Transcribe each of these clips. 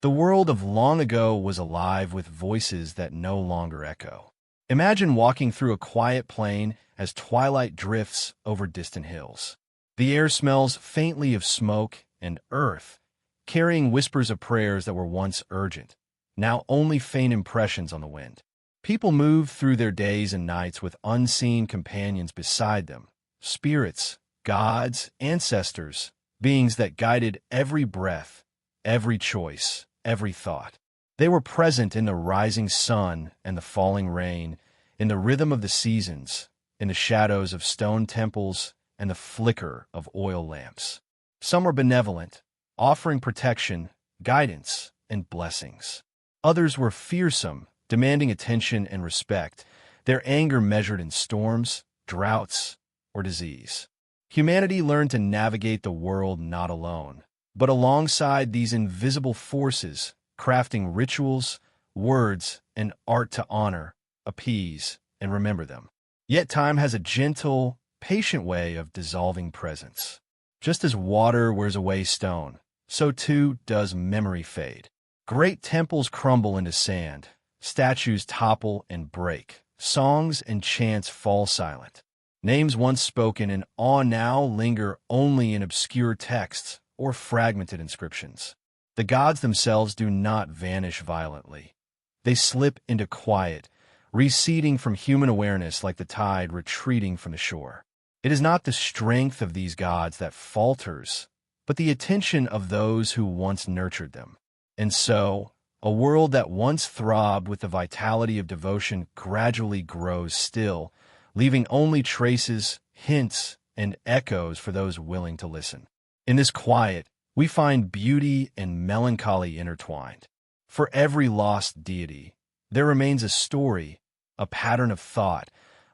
The world of long ago was alive with voices that no longer echo. Imagine walking through a quiet plain as twilight drifts over distant hills. The air smells faintly of smoke and earth, carrying whispers of prayers that were once urgent, now only faint impressions on the wind. People move through their days and nights with unseen companions beside them, spirits, gods, ancestors, beings that guided every breath, every choice, every thought. They were present in the rising sun and the falling rain, in the rhythm of the seasons, in the shadows of stone temples and the flicker of oil lamps. Some were benevolent, offering protection, guidance, and blessings. Others were fearsome, demanding attention and respect, their anger measured in storms, droughts, or disease. Humanity learned to navigate the world not alone, but alongside these invisible forces, crafting rituals, words, and art to honor, appease, and remember them. Yet time has a gentle, patient way of dissolving presence. Just as water wears away stone, so too does memory fade. Great temples crumble into sand, statues topple and break, songs and chants fall silent. Names once spoken in awe now linger only in obscure texts or fragmented inscriptions. The gods themselves do not vanish violently. They slip into quiet, receding from human awareness like the tide retreating from the shore. It is not the strength of these gods that falters, but the attention of those who once nurtured them. And so, a world that once throbbed with the vitality of devotion gradually grows still, leaving only traces, hints, and echoes for those willing to listen. In this quiet, we find beauty and melancholy intertwined. For every lost deity, there remains a story, a pattern of thought,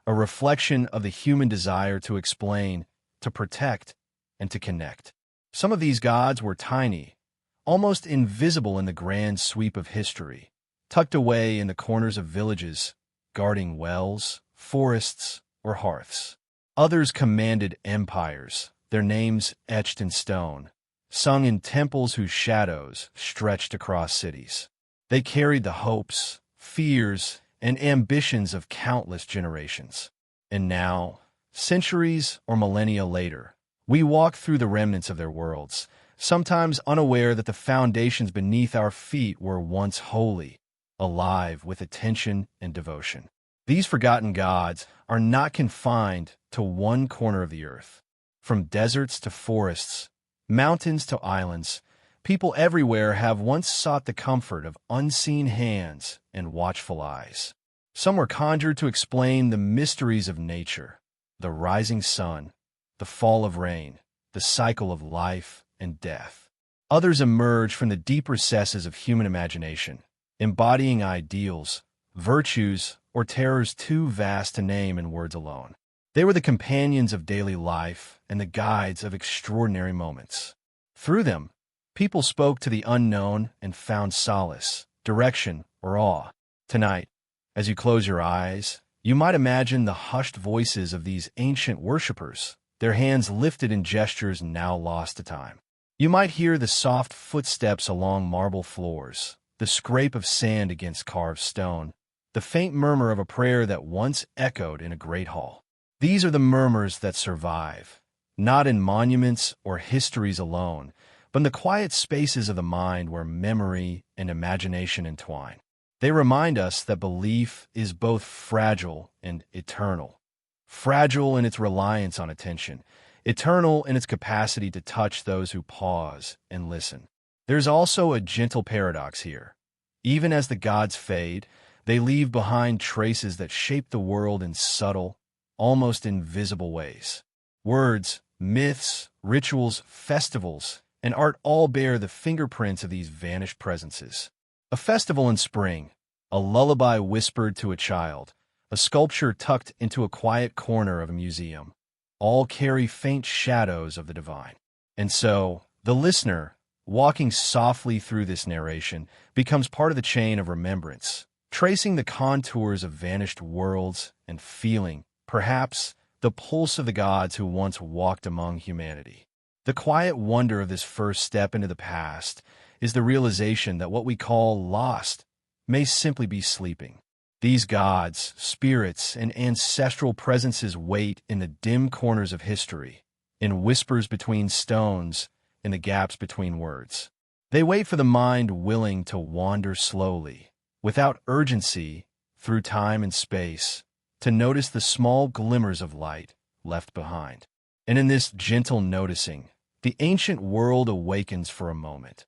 a reflection of the human desire to explain, to protect, and to connect. Some of these gods were tiny, almost invisible in the grand sweep of history, tucked away in the corners of villages, guarding wells, forests, or hearths. Others commanded empires, their names etched in stone, sung in temples whose shadows stretched across cities. They carried the hopes, fears, and ambitions of countless generations. And now, centuries or millennia later, we walk through the remnants of their worlds, sometimes unaware that the foundations beneath our feet were once holy, alive with attention and devotion. These forgotten gods are not confined to one corner of the earth. From deserts to forests, mountains to islands, people everywhere have once sought the comfort of unseen hands and watchful eyes. Some were conjured to explain the mysteries of nature, the rising sun, the fall of rain, the cycle of life and death. Others emerged from the deep recesses of human imagination, embodying ideals, virtues, or terrors too vast to name in words alone. They were the companions of daily life and the guides of extraordinary moments. Through them, people spoke to the unknown and found solace, direction, or awe. Tonight, as you close your eyes, you might imagine the hushed voices of these ancient worshippers, their hands lifted in gestures now lost to time. You might hear the soft footsteps along marble floors, the scrape of sand against carved stone, the faint murmur of a prayer that once echoed in a great hall. These are the murmurs that survive, not in monuments or histories alone, but in the quiet spaces of the mind where memory and imagination entwine. They remind us that belief is both fragile and eternal. Fragile in its reliance on attention, eternal in its capacity to touch those who pause and listen. There's also a gentle paradox here. Even as the gods fade, they leave behind traces that shape the world in subtle, almost invisible ways. Words, myths, rituals, festivals, and art all bear the fingerprints of these vanished presences. A festival in spring, a lullaby whispered to a child, a sculpture tucked into a quiet corner of a museum, all carry faint shadows of the divine. And so, the listener, walking softly through this narration, becomes part of the chain of remembrance, tracing the contours of vanished worlds and feeling, perhaps, the pulse of the gods who once walked among humanity. The quiet wonder of this first step into the past is the realization that what we call lost may simply be sleeping. These gods, spirits, and ancestral presences wait in the dim corners of history, in whispers between stones, in the gaps between words. They wait for the mind willing to wander slowly, without urgency, through time and space, to notice the small glimmers of light left behind. And in this gentle noticing, the ancient world awakens for a moment,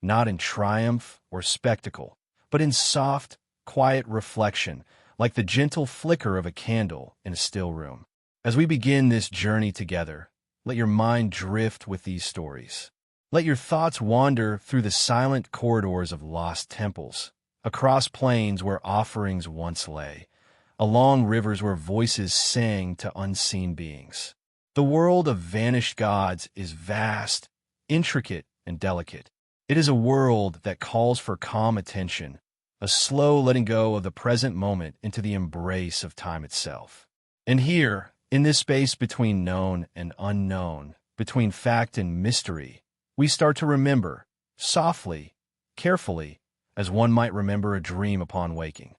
not in triumph or spectacle, but in soft, quiet reflection, like the gentle flicker of a candle in a still room. As we begin this journey together, let your mind drift with these stories. Let your thoughts wander through the silent corridors of lost temples, across plains where offerings once lay, along rivers where voices sang to unseen beings. The world of vanished gods is vast, intricate, and delicate. It is a world that calls for calm attention, a slow letting go of the present moment into the embrace of time itself. And here, in this space between known and unknown, between fact and mystery, we start to remember, softly, carefully, as one might remember a dream upon waking.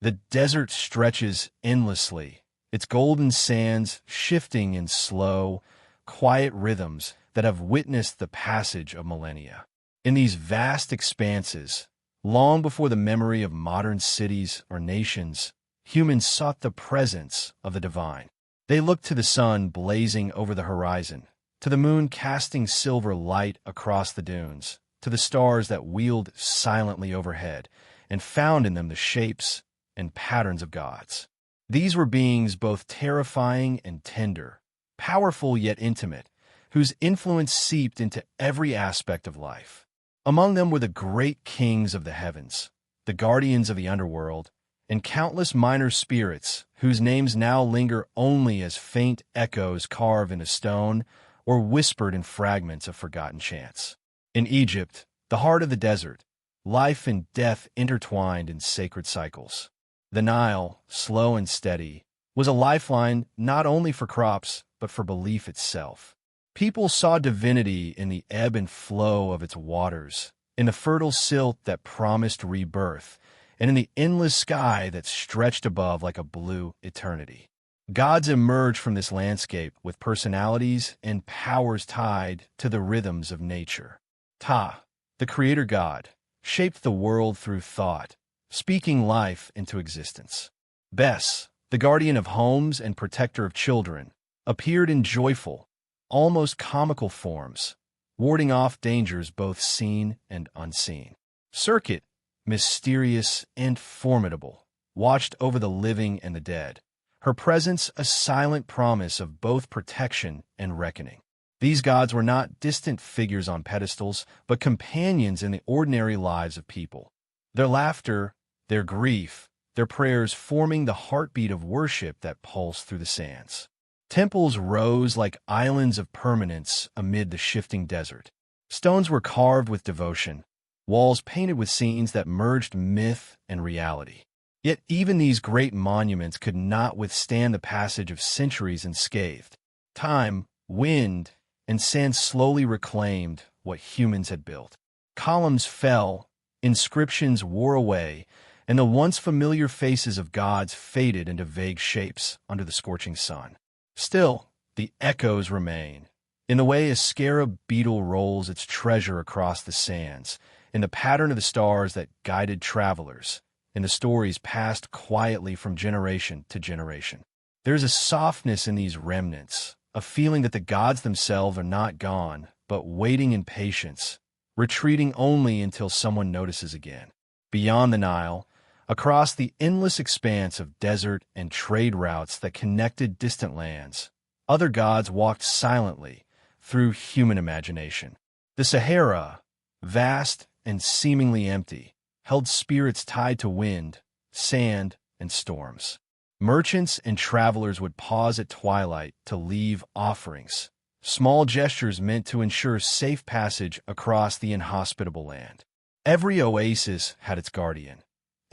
The desert stretches endlessly, its golden sands shifting in slow, quiet rhythms that have witnessed the passage of millennia. In these vast expanses, long before the memory of modern cities or nations, humans sought the presence of the divine. They looked to the sun blazing over the horizon, to the moon casting silver light across the dunes, to the stars that wheeled silently overhead, and found in them the shapes and patterns of gods. These were beings both terrifying and tender, powerful yet intimate, whose influence seeped into every aspect of life. Among them were the great kings of the heavens, the guardians of the underworld, and countless minor spirits whose names now linger only as faint echoes carved into stone or whispered in fragments of forgotten chants. In Egypt, the heart of the desert, life and death intertwined in sacred cycles. The Nile, slow and steady, was a lifeline not only for crops, but for belief itself. People saw divinity in the ebb and flow of its waters, in the fertile silt that promised rebirth, and in the endless sky that stretched above like a blue eternity. Gods emerged from this landscape with personalities and powers tied to the rhythms of nature. Ta, the creator god, shaped the world through thought, speaking life into existence. Bes, the guardian of homes and protector of children, appeared in joyful, almost comical forms, warding off dangers both seen and unseen. Serpent, mysterious and formidable, watched over the living and the dead, her presence a silent promise of both protection and reckoning. These gods were not distant figures on pedestals, but companions in the ordinary lives of people. Their laughter, their grief, their prayers forming the heartbeat of worship that pulsed through the sands. Temples rose like islands of permanence amid the shifting desert. Stones were carved with devotion, walls painted with scenes that merged myth and reality. Yet even these great monuments could not withstand the passage of centuries unscathed. Time, wind, and sand slowly reclaimed what humans had built. Columns fell, inscriptions wore away, and the once familiar faces of gods faded into vague shapes under the scorching sun. Still, the echoes remain, in the way a scarab beetle rolls its treasure across the sands, in the pattern of the stars that guided travelers, in the stories passed quietly from generation to generation. There is a softness in these remnants, a feeling that the gods themselves are not gone, but waiting in patience, retreating only until someone notices again. Beyond the Nile, across the endless expanse of desert and trade routes that connected distant lands, other gods walked silently through human imagination. The Sahara, vast and seemingly empty, held spirits tied to wind, sand, and storms. Merchants and travelers would pause at twilight to leave offerings, small gestures meant to ensure safe passage across the inhospitable land. Every oasis had its guardian.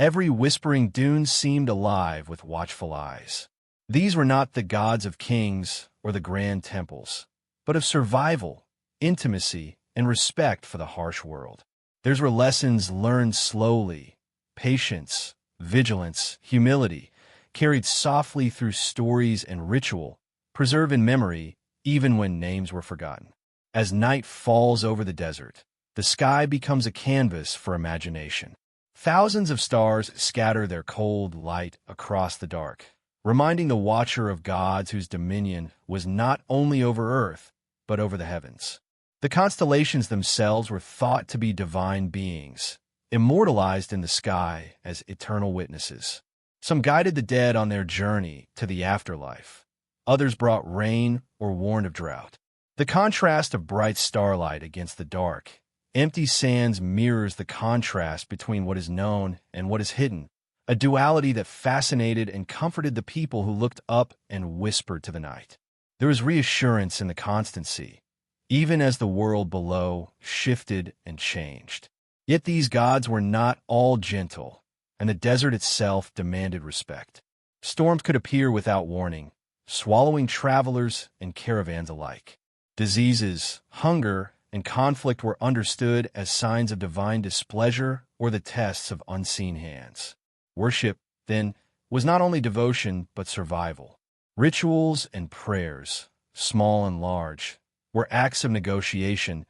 Every whispering dune seemed alive with watchful eyes. These were not the gods of kings or the grand temples, but of survival, intimacy, and respect for the harsh world. Theirs were lessons learned slowly: patience, vigilance, humility, carried softly through stories and ritual, preserved in memory even when names were forgotten. As night falls over the desert, the sky becomes a canvas for imagination. Thousands of stars scatter their cold light across the dark, reminding the watcher of gods whose dominion was not only over earth, but over the heavens. The constellations themselves were thought to be divine beings, immortalized in the sky as eternal witnesses. Some guided the dead on their journey to the afterlife. Others brought rain or warned of drought. The contrast of bright starlight against the dark, empty sands mirrors the contrast between what is known and what is hidden, a duality that fascinated and comforted the people who looked up and whispered to the night. There was reassurance in the constancy, even as the world below shifted and changed. Yet these gods were not all gentle, and the desert itself demanded respect. Storms could appear without warning, swallowing travelers and caravans alike. Diseases, hunger, and conflict were understood as signs of divine displeasure or the tests of unseen hands. Worship, then, was not only devotion but survival. Rituals and prayers, small and large, were acts of negotiation,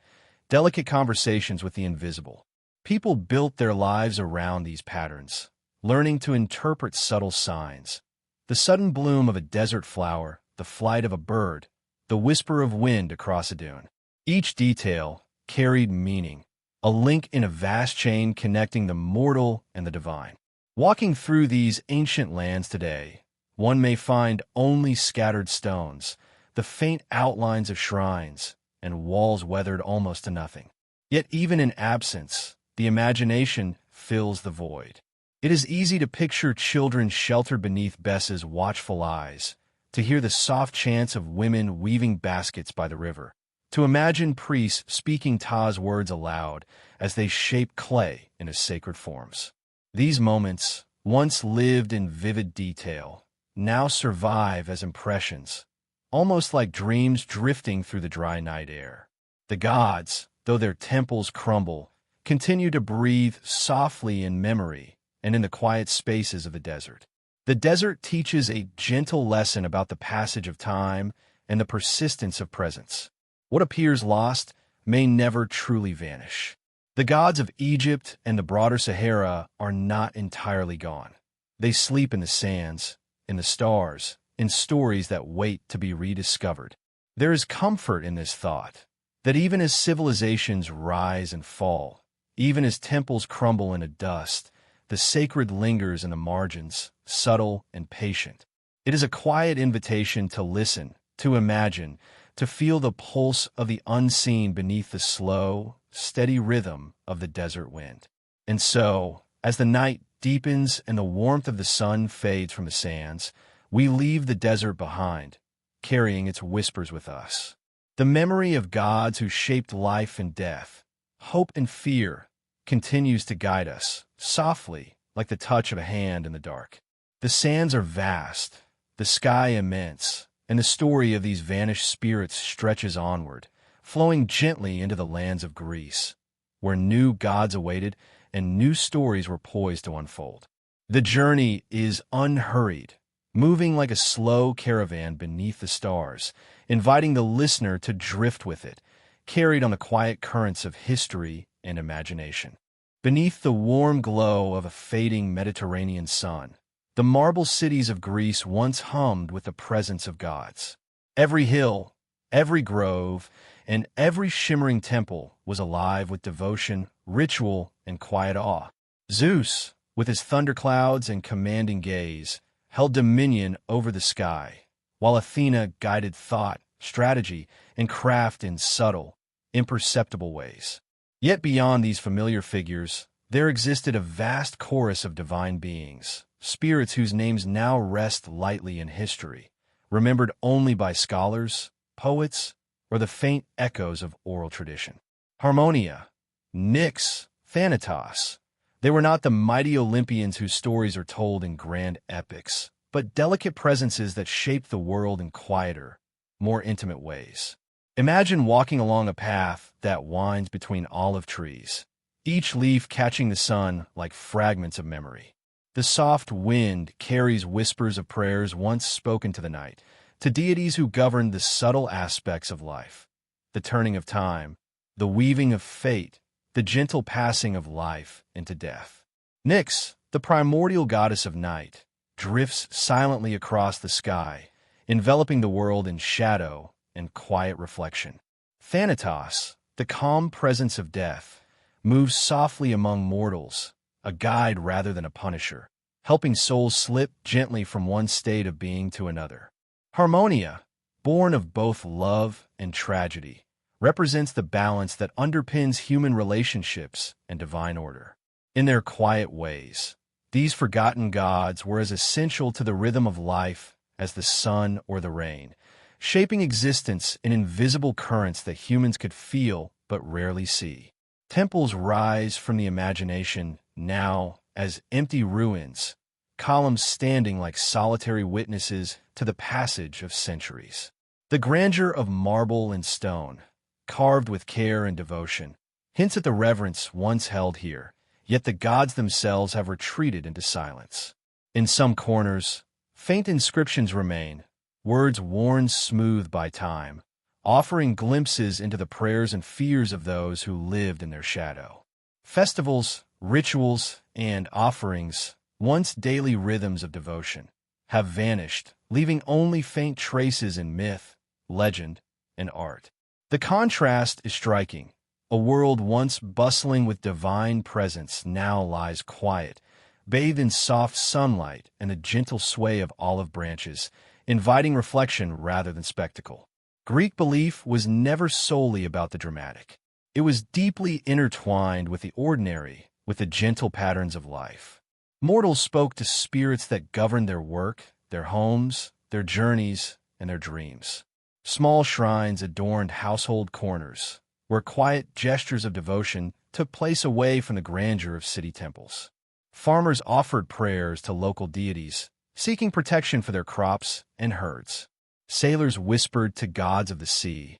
delicate conversations with the invisible. People built their lives around these patterns, learning to interpret subtle signs. The sudden bloom of a desert flower, the flight of a bird, the whisper of wind across a dune. Each detail carried meaning, a link in a vast chain connecting the mortal and the divine. Walking through these ancient lands today, one may find only scattered stones, the faint outlines of shrines, and walls weathered almost to nothing. Yet even in absence, the imagination fills the void. It is easy to picture children sheltered beneath Bess's watchful eyes, to hear the soft chants of women weaving baskets by the river, to imagine priests speaking Ta's words aloud as they shape clay into sacred forms. These moments, once lived in vivid detail, now survive as impressions, almost like dreams drifting through the dry night air. The gods, though their temples crumble, continue to breathe softly in memory and in the quiet spaces of the desert. The desert teaches a gentle lesson about the passage of time and the persistence of presence. What appears lost may never truly vanish. The gods of Egypt and the broader Sahara are not entirely gone. They sleep in the sands, in the stars, in stories that wait to be rediscovered. There is comfort in this thought, that even as civilizations rise and fall, even as temples crumble into dust, the sacred lingers in the margins, subtle and patient. It is a quiet invitation to listen, to imagine, to feel the pulse of the unseen beneath the slow, steady rhythm of the desert wind. And so, as the night deepens and the warmth of the sun fades from the sands, we leave the desert behind, carrying its whispers with us. The memory of gods who shaped life and death, hope and fear, continues to guide us, softly, like the touch of a hand in the dark. The sands are vast, the sky immense, and the story of these vanished spirits stretches onward, flowing gently into the lands of Greece, where new gods awaited and new stories were poised to unfold. The journey is unhurried, moving like a slow caravan beneath the stars, inviting the listener to drift with it, carried on the quiet currents of history and imagination. Beneath the warm glow of a fading Mediterranean sun, the marble cities of Greece once hummed with the presence of gods. Every hill, every grove, and every shimmering temple was alive with devotion, ritual, and quiet awe. Zeus, with his thunderclouds and commanding gaze, held dominion over the sky, while Athena guided thought, strategy, and craft in subtle, imperceptible ways. Yet beyond these familiar figures, there existed a vast chorus of divine beings, spirits whose names now rest lightly in history, remembered only by scholars, poets, or the faint echoes of oral tradition. Harmonia, Nyx, Thanatos. They were not the mighty Olympians whose stories are told in grand epics, but delicate presences that shaped the world in quieter, more intimate ways. Imagine walking along a path that winds between olive trees, each leaf catching the sun like fragments of memory. The soft wind carries whispers of prayers once spoken to the night, to deities who govern the subtle aspects of life, the turning of time, the weaving of fate, the gentle passing of life into death. Nyx, the primordial goddess of night, drifts silently across the sky, enveloping the world in shadow and quiet reflection. Thanatos, the calm presence of death, moves softly among mortals, a guide rather than a punisher, helping souls slip gently from one state of being to another. Harmonia, born of both love and tragedy, represents the balance that underpins human relationships and divine order. In their quiet ways, these forgotten gods were as essential to the rhythm of life as the sun or the rain, shaping existence in invisible currents that humans could feel but rarely see. Temples rise from the imagination now as empty ruins, columns standing like solitary witnesses to the passage of centuries. The grandeur of marble and stone, carved with care and devotion, hints at the reverence once held here, yet the gods themselves have retreated into silence. In some corners, faint inscriptions remain, words worn smooth by time, offering glimpses into the prayers and fears of those who lived in their shadow. Festivals, rituals, and offerings, once daily rhythms of devotion, have vanished, leaving only faint traces in myth, legend, and art. The contrast is striking. A world once bustling with divine presence now lies quiet, bathed in soft sunlight and the gentle sway of olive branches, inviting reflection rather than spectacle. Greek belief was never solely about the dramatic. It was deeply intertwined with the ordinary, with the gentle patterns of life. Mortals spoke to spirits that governed their work, their homes, their journeys, and their dreams. Small shrines adorned household corners, where quiet gestures of devotion took place away from the grandeur of city temples. Farmers offered prayers to local deities, seeking protection for their crops and herds. Sailors whispered to gods of the sea,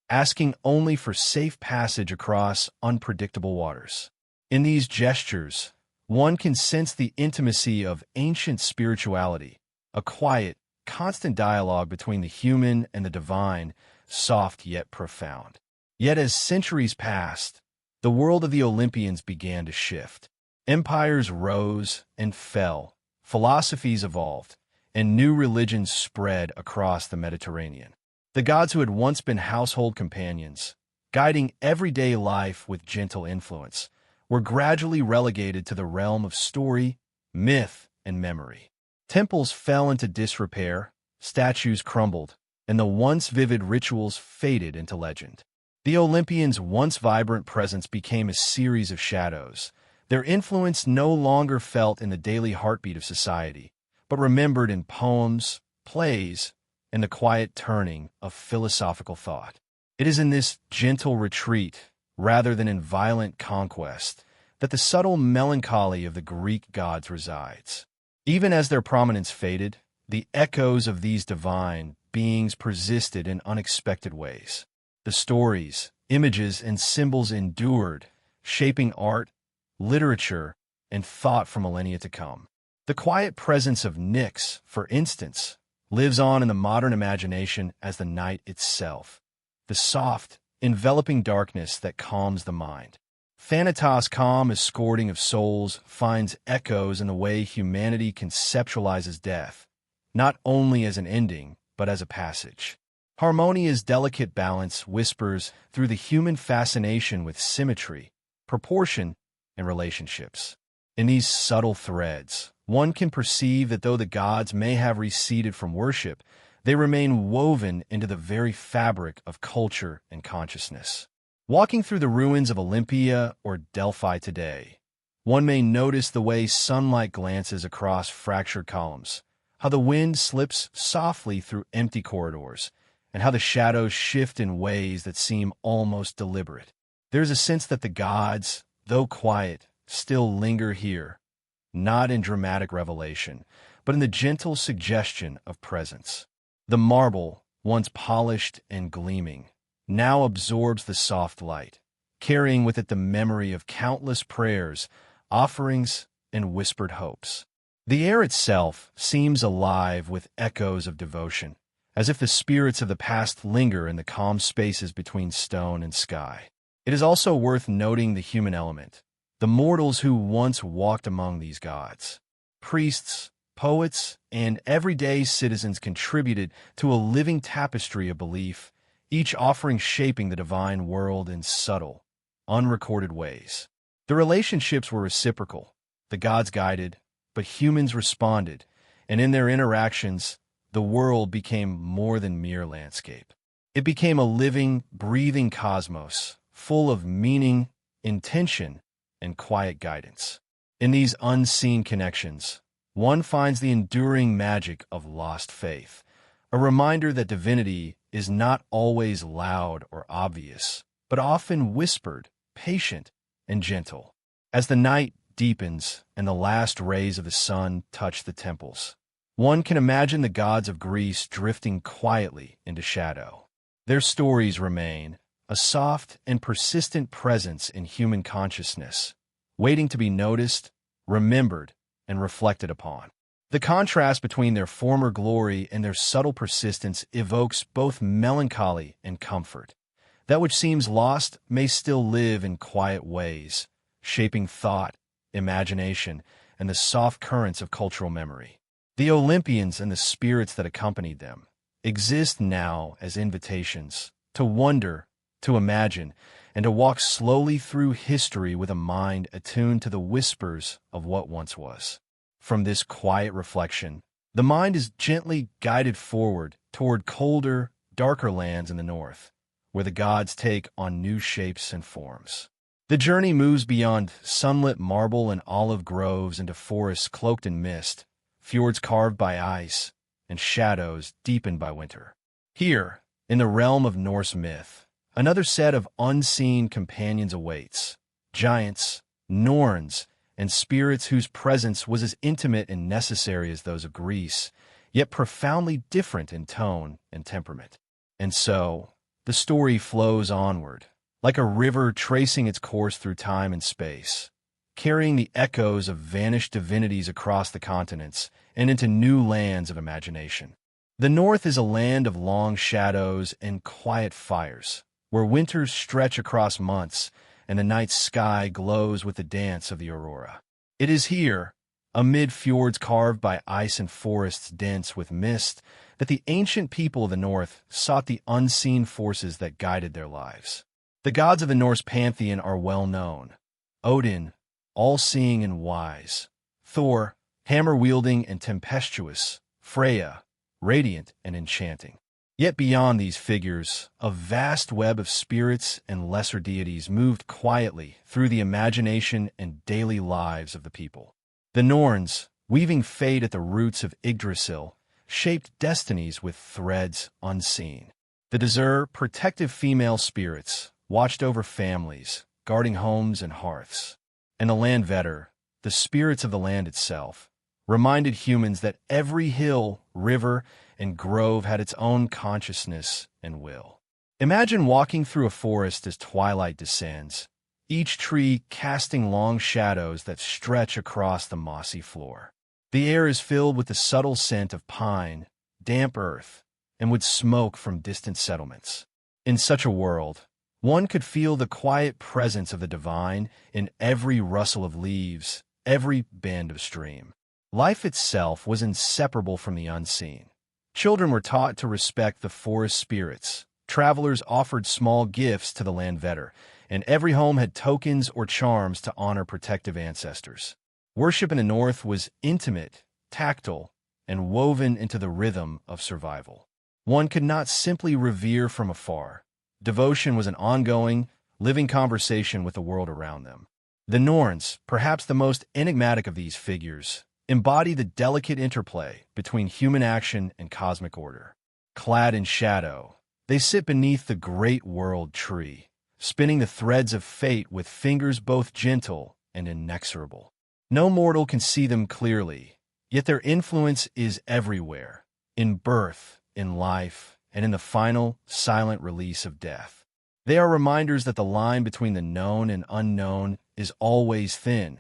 asking only for safe passage across unpredictable waters. In these gestures, one can sense the intimacy of ancient spirituality, a quiet, constant dialogue between the human and the divine, soft yet profound. Yet as centuries passed, the world of the Olympians began to shift. Empires rose and fell, philosophies evolved, and new religions spread across the Mediterranean. The gods who had once been household companions, guiding everyday life with gentle influence, were gradually relegated to the realm of story, myth, and memory. Temples fell into disrepair, statues crumbled, and the once vivid rituals faded into legend. The Olympians' once vibrant presence became a series of shadows, their influence no longer felt in the daily heartbeat of society, but remembered in poems, plays, and the quiet turning of philosophical thought. It is in this gentle retreat, rather than in violent conquest, that the subtle melancholy of the Greek gods resides. Even as their prominence faded, the echoes of these divine beings persisted in unexpected ways. The stories, images, and symbols endured, shaping art, literature, and thought for millennia to come. The quiet presence of Nyx, for instance, lives on in the modern imagination as the night itself, the soft, enveloping darkness that calms the mind. Thanatos' calm escorting of souls finds echoes in the way humanity conceptualizes death, not only as an ending, but as a passage. Harmonia's delicate balance whispers through the human fascination with symmetry, proportion, and relationships. In these subtle threads, one can perceive that though the gods may have receded from worship, they remain woven into the very fabric of culture and consciousness. Walking through the ruins of Olympia or Delphi today, one may notice the way sunlight glances across fractured columns, how the wind slips softly through empty corridors, and how the shadows shift in ways that seem almost deliberate. There's a sense that the gods, though quiet, still linger here, not in dramatic revelation, but in the gentle suggestion of presence. The marble, once polished and gleaming, now absorbs the soft light, carrying with it the memory of countless prayers, offerings, and whispered hopes. The air itself seems alive with echoes of devotion, as if the spirits of the past linger in the calm spaces between stone and sky. It is also worth noting the human element, the mortals who once walked among these gods. Priests, poets, and everyday citizens contributed to a living tapestry of belief, each offering shaping the divine world in subtle, unrecorded ways. The relationships were reciprocal. The gods guided, but humans responded, and in their interactions, the world became more than mere landscape. It became a living, breathing cosmos, full of meaning, intention, and quiet guidance. In these unseen connections, one finds the enduring magic of lost faith, a reminder that divinity is not always loud or obvious, but often whispered, patient, and gentle. As the night deepens and the last rays of the sun touch the temples, one can imagine the gods of Greece drifting quietly into shadow. Their stories remain, a soft and persistent presence in human consciousness, waiting to be noticed, remembered, and reflected upon. The contrast between their former glory and their subtle persistence evokes both melancholy and comfort. That which seems lost may still live in quiet ways, shaping thought, imagination, and the soft currents of cultural memory. The Olympians and the spirits that accompanied them exist now as invitations to wonder, to imagine, and to walk slowly through history with a mind attuned to the whispers of what once was. From this quiet reflection, the mind is gently guided forward toward colder, darker lands in the north, where the gods take on new shapes and forms. The journey moves beyond sunlit marble and olive groves into forests cloaked in mist, fjords carved by ice, and shadows deepened by winter. Here, in the realm of Norse myth, another set of unseen companions awaits, giants, Norns, and spirits whose presence was as intimate and necessary as those of Greece, yet profoundly different in tone and temperament. And so, the story flows onward, like a river tracing its course through time and space, carrying the echoes of vanished divinities across the continents and into new lands of imagination. The North is a land of long shadows and quiet fires, where winters stretch across months and the night sky glows with the dance of the aurora. It is here, amid fjords carved by ice and forests dense with mist, that the ancient people of the North sought the unseen forces that guided their lives. The gods of the Norse pantheon are well known. Odin, all-seeing and wise. Thor, hammer-wielding and tempestuous. Freya, radiant and enchanting. Yet beyond these figures, a vast web of spirits and lesser deities moved quietly through the imagination and daily lives of the people. The Norns, weaving fate at the roots of Yggdrasil, shaped destinies with threads unseen. The Dazur, protective female spirits, watched over families, guarding homes and hearths. And the Landvetter, the spirits of the land itself, reminded humans that every hill, river, and grove had its own consciousness and will. Imagine walking through a forest as twilight descends, each tree casting long shadows that stretch across the mossy floor. The air is filled with the subtle scent of pine, damp earth, and with smoke from distant settlements. In such a world, one could feel the quiet presence of the divine in every rustle of leaves, every bend of stream. Life itself was inseparable from the unseen. Children were taught to respect the forest spirits. Travelers offered small gifts to the Landvetter, and every home had tokens or charms to honor protective ancestors. Worship in the North was intimate, tactile, and woven into the rhythm of survival. One could not simply revere from afar. Devotion was an ongoing, living conversation with the world around them. The Norns, perhaps the most enigmatic of these figures, embody the delicate interplay between human action and cosmic order. Clad in shadow, they sit beneath the great world tree, spinning the threads of fate with fingers both gentle and inexorable. No mortal can see them clearly, yet their influence is everywhere, in birth, in life, and in the final, silent release of death. They are reminders that the line between the known and unknown is always thin,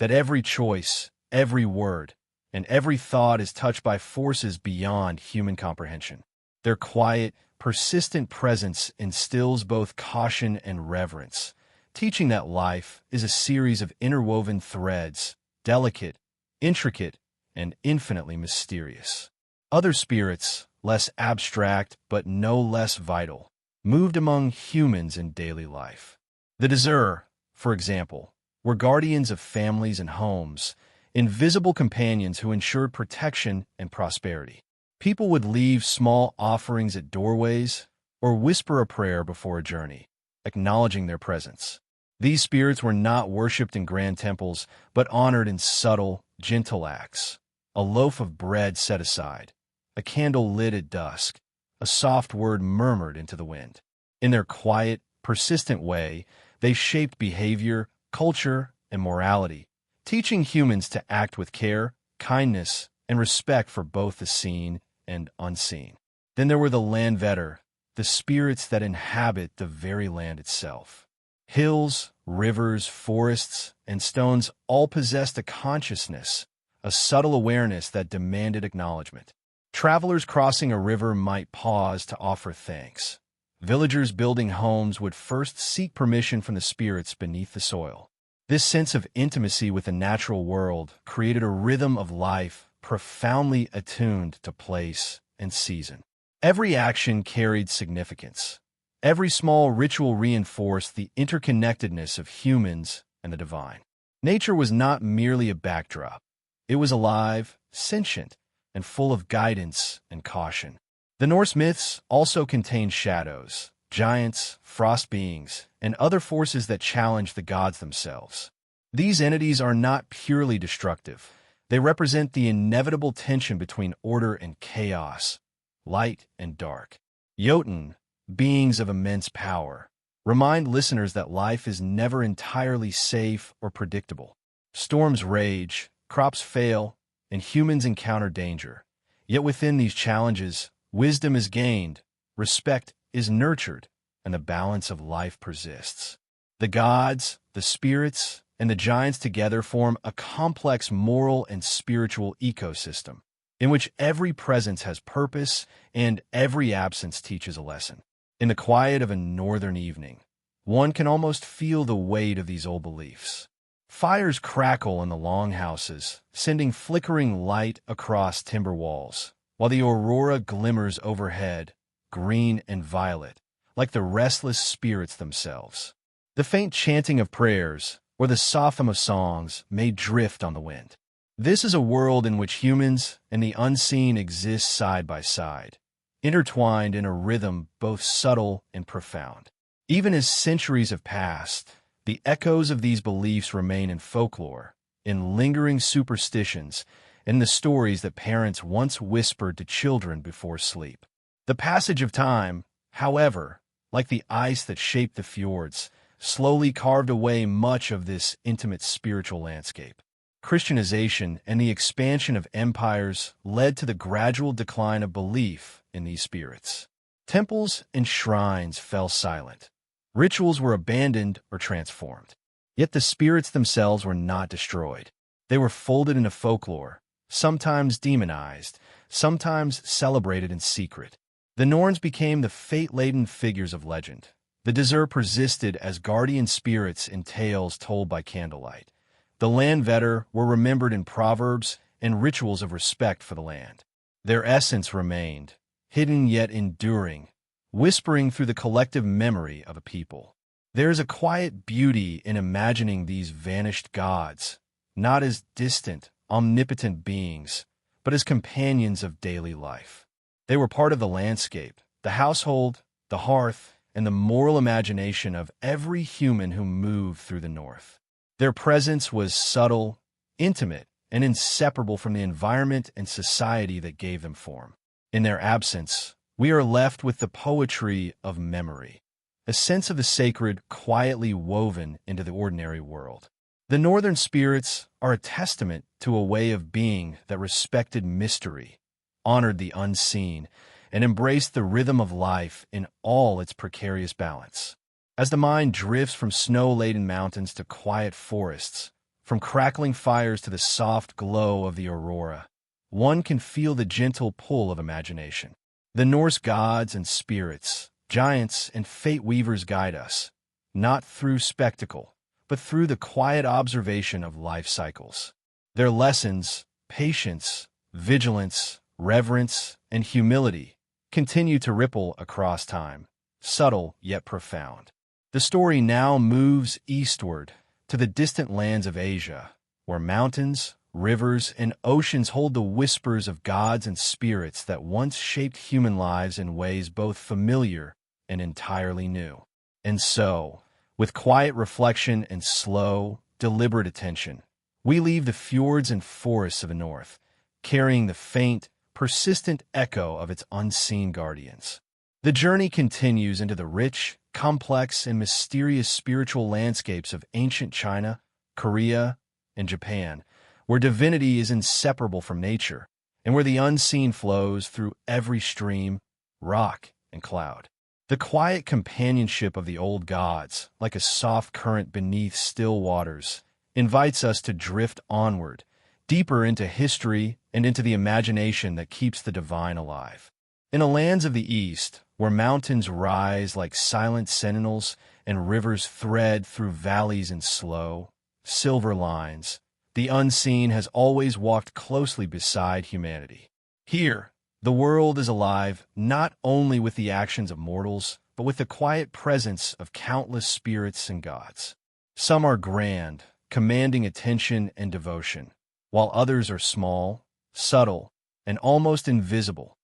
that every choice, every word, and every thought is touched by forces beyond human comprehension. Their quiet, persistent presence instills both caution and reverence, teaching that life is a series of interwoven threads, delicate, intricate, and infinitely mysterious. Other spirits, less abstract but no less vital, moved among humans in daily life. The Dezir, for example, were guardians of families and homes, invisible companions who ensured protection and prosperity. People would leave small offerings at doorways or whisper a prayer before a journey, acknowledging their presence. These spirits were not worshipped in grand temples, but honored in subtle, gentle acts. A loaf of bread set aside, a candle lit at dusk, a soft word murmured into the wind. In their quiet, persistent way, they shaped behavior, culture, and morality, teaching humans to act with care, kindness, and respect for both the seen and unseen. Then there were the Landvetter, the spirits that inhabit the very land itself. Hills, rivers, forests, and stones all possessed a consciousness, a subtle awareness that demanded acknowledgement. Travelers crossing a river might pause to offer thanks. Villagers building homes would first seek permission from the spirits beneath the soil. This sense of intimacy with the natural world created a rhythm of life profoundly attuned to place and season. Every action carried significance. Every small ritual reinforced the interconnectedness of humans and the divine. Nature was not merely a backdrop. It was alive, sentient, and full of guidance and caution. The Norse myths also contained shadows, giants, frost beings, and other forces that challenged the gods themselves. These entities are not purely destructive. They represent the inevitable tension between order and chaos, light and dark. Jotun, beings of immense power, remind listeners that life is never entirely safe or predictable. Storms rage, crops fail, and humans encounter danger. Yet within these challenges, wisdom is gained, respect is nurtured, and the balance of life persists. The gods, the spirits, and the giants together form a complex moral and spiritual ecosystem, in which every presence has purpose and every absence teaches a lesson. In the quiet of a northern evening, one can almost feel the weight of these old beliefs. Fires crackle in the longhouses, sending flickering light across timber walls, while the aurora glimmers overhead, green and violet, like the restless spirits themselves. The faint chanting of prayers, or the soft hum of songs, may drift on the wind. This is a world in which humans and the unseen exist side by side, intertwined in a rhythm both subtle and profound. Even as centuries have passed, the echoes of these beliefs remain in folklore, in lingering superstitions, and the stories that parents once whispered to children before sleep. The passage of time, however, like the ice that shaped the fjords, slowly carved away much of this intimate spiritual landscape. Christianization and the expansion of empires led to the gradual decline of belief in these spirits. Temples and shrines fell silent. Rituals were abandoned or transformed. Yet the spirits themselves were not destroyed. They were folded into folklore, sometimes demonized, sometimes celebrated in secret. The Norns became the fate-laden figures of legend. The Dezir persisted as guardian spirits in tales told by candlelight. The Landvetter were remembered in proverbs and rituals of respect for the land. Their essence remained, hidden yet enduring, whispering through the collective memory of a people. There is a quiet beauty in imagining these vanished gods, not as distant, omnipotent beings, but as companions of daily life. They were part of the landscape, the household, the hearth, and the moral imagination of every human who moved through the North. Their presence was subtle, intimate, and inseparable from the environment and society that gave them form. In their absence, we are left with the poetry of memory, a sense of the sacred quietly woven into the ordinary world. The northern spirits are a testament to a way of being that respected mystery, honored the unseen, and embraced the rhythm of life in all its precarious balance. As the mind drifts from snow-laden mountains to quiet forests, from crackling fires to the soft glow of the aurora, one can feel the gentle pull of imagination. The Norse gods and spirits, giants and fate weavers guide us, not through spectacle, but through the quiet observation of life cycles. Their lessons, patience, vigilance, reverence, and humility, continue to ripple across time, subtle yet profound. The story now moves eastward to the distant lands of Asia, where mountains, rivers, and oceans hold the whispers of gods and spirits that once shaped human lives in ways both familiar and entirely new. And so, with quiet reflection and slow, deliberate attention, we leave the fjords and forests of the north, carrying the faint, persistent echo of its unseen guardians. The journey continues into the rich, complex, and mysterious spiritual landscapes of ancient China, Korea, and Japan, where divinity is inseparable from nature, and where the unseen flows through every stream, rock, and cloud. The quiet companionship of the old gods, like a soft current beneath still waters, invites us to drift onward, deeper into history and into the imagination that keeps the divine alive. In the lands of the East, where mountains rise like silent sentinels and rivers thread through valleys in slow, silver lines, the unseen has always walked closely beside humanity. Here, the world is alive not only with the actions of mortals, but with the quiet presence of countless spirits and gods. Some are grand, commanding attention and devotion, while others are small, subtle, and almost invisible,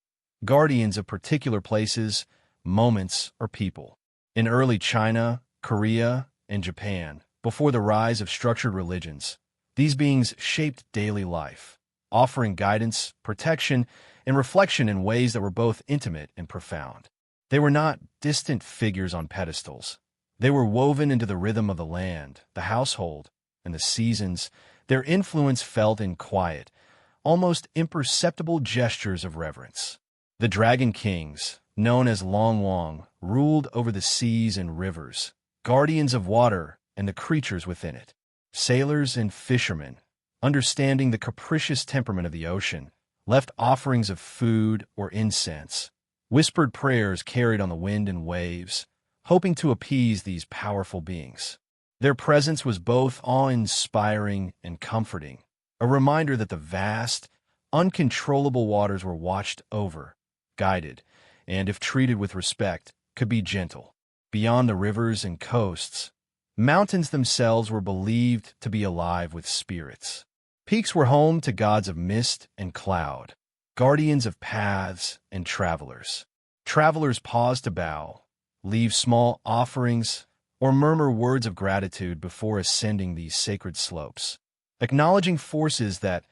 guardians of particular places, moments, or people. In early China, Korea, and Japan, before the rise of structured religions, these beings shaped daily life, offering guidance, protection, and reflection in ways that were both intimate and profound. They were not distant figures on pedestals. They were woven into the rhythm of the land, the household, and the seasons, their influence felt in quiet, almost imperceptible gestures of reverence. The Dragon Kings, known as Long Wang, ruled over the seas and rivers, guardians of water and the creatures within it. Sailors and fishermen, understanding the capricious temperament of the ocean, left offerings of food or incense, whispered prayers carried on the wind and waves, hoping to appease these powerful beings. Their presence was both awe-inspiring and comforting, a reminder that the vast, uncontrollable waters were watched over, guided, and, if treated with respect, could be gentle. Beyond the rivers and coasts, mountains themselves were believed to be alive with spirits. Peaks were home to gods of mist and cloud, guardians of paths and travelers. Travelers paused to bow, leave small offerings, or murmur words of gratitude before ascending these sacred slopes, acknowledging forces that,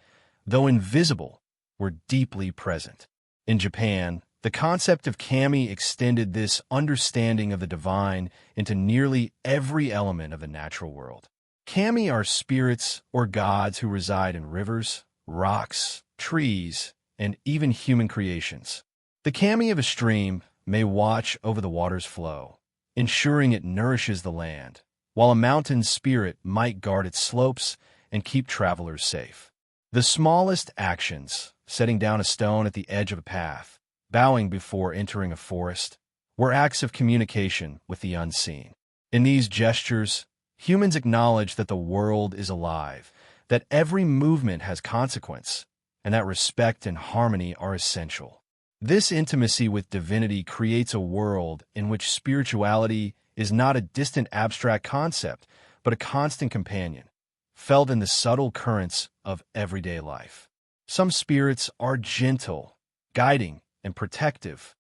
though invisible, were deeply present. In Japan, the concept of kami extended this understanding of the divine into nearly every element of the natural world. Kami are spirits or gods who reside in rivers, rocks, trees, and even human creations. The kami of a stream may watch over the water's flow, ensuring it nourishes the land, while a mountain spirit might guard its slopes and keep travelers safe. The smallest actions, setting down a stone at the edge of a path, bowing before entering a forest, were acts of communication with the unseen. In these gestures, humans acknowledge that the world is alive, that every movement has consequence, and that respect and harmony are essential. This intimacy with divinity creates a world in which spirituality is not a distant abstract concept, but a constant companion, felt in the subtle currents of everyday life. Some spirits are gentle, guiding, and protective.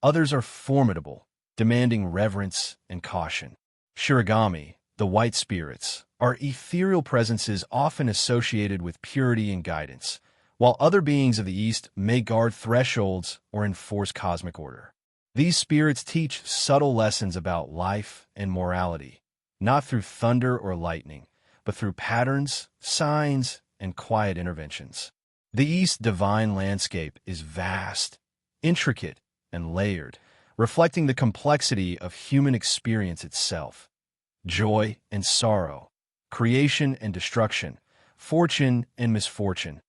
Others are formidable, demanding reverence and caution. Shirogami, the white spirits, are ethereal presences often associated with purity and guidance, while other beings of the East may guard thresholds or enforce cosmic order. These spirits teach subtle lessons about life and morality, not through thunder or lightning, but through patterns, signs, and quiet interventions. The East's divine landscape is vast, intricate, and layered, reflecting the complexity of human experience itself. Joy and sorrow, creation and destruction, fortune and misfortune,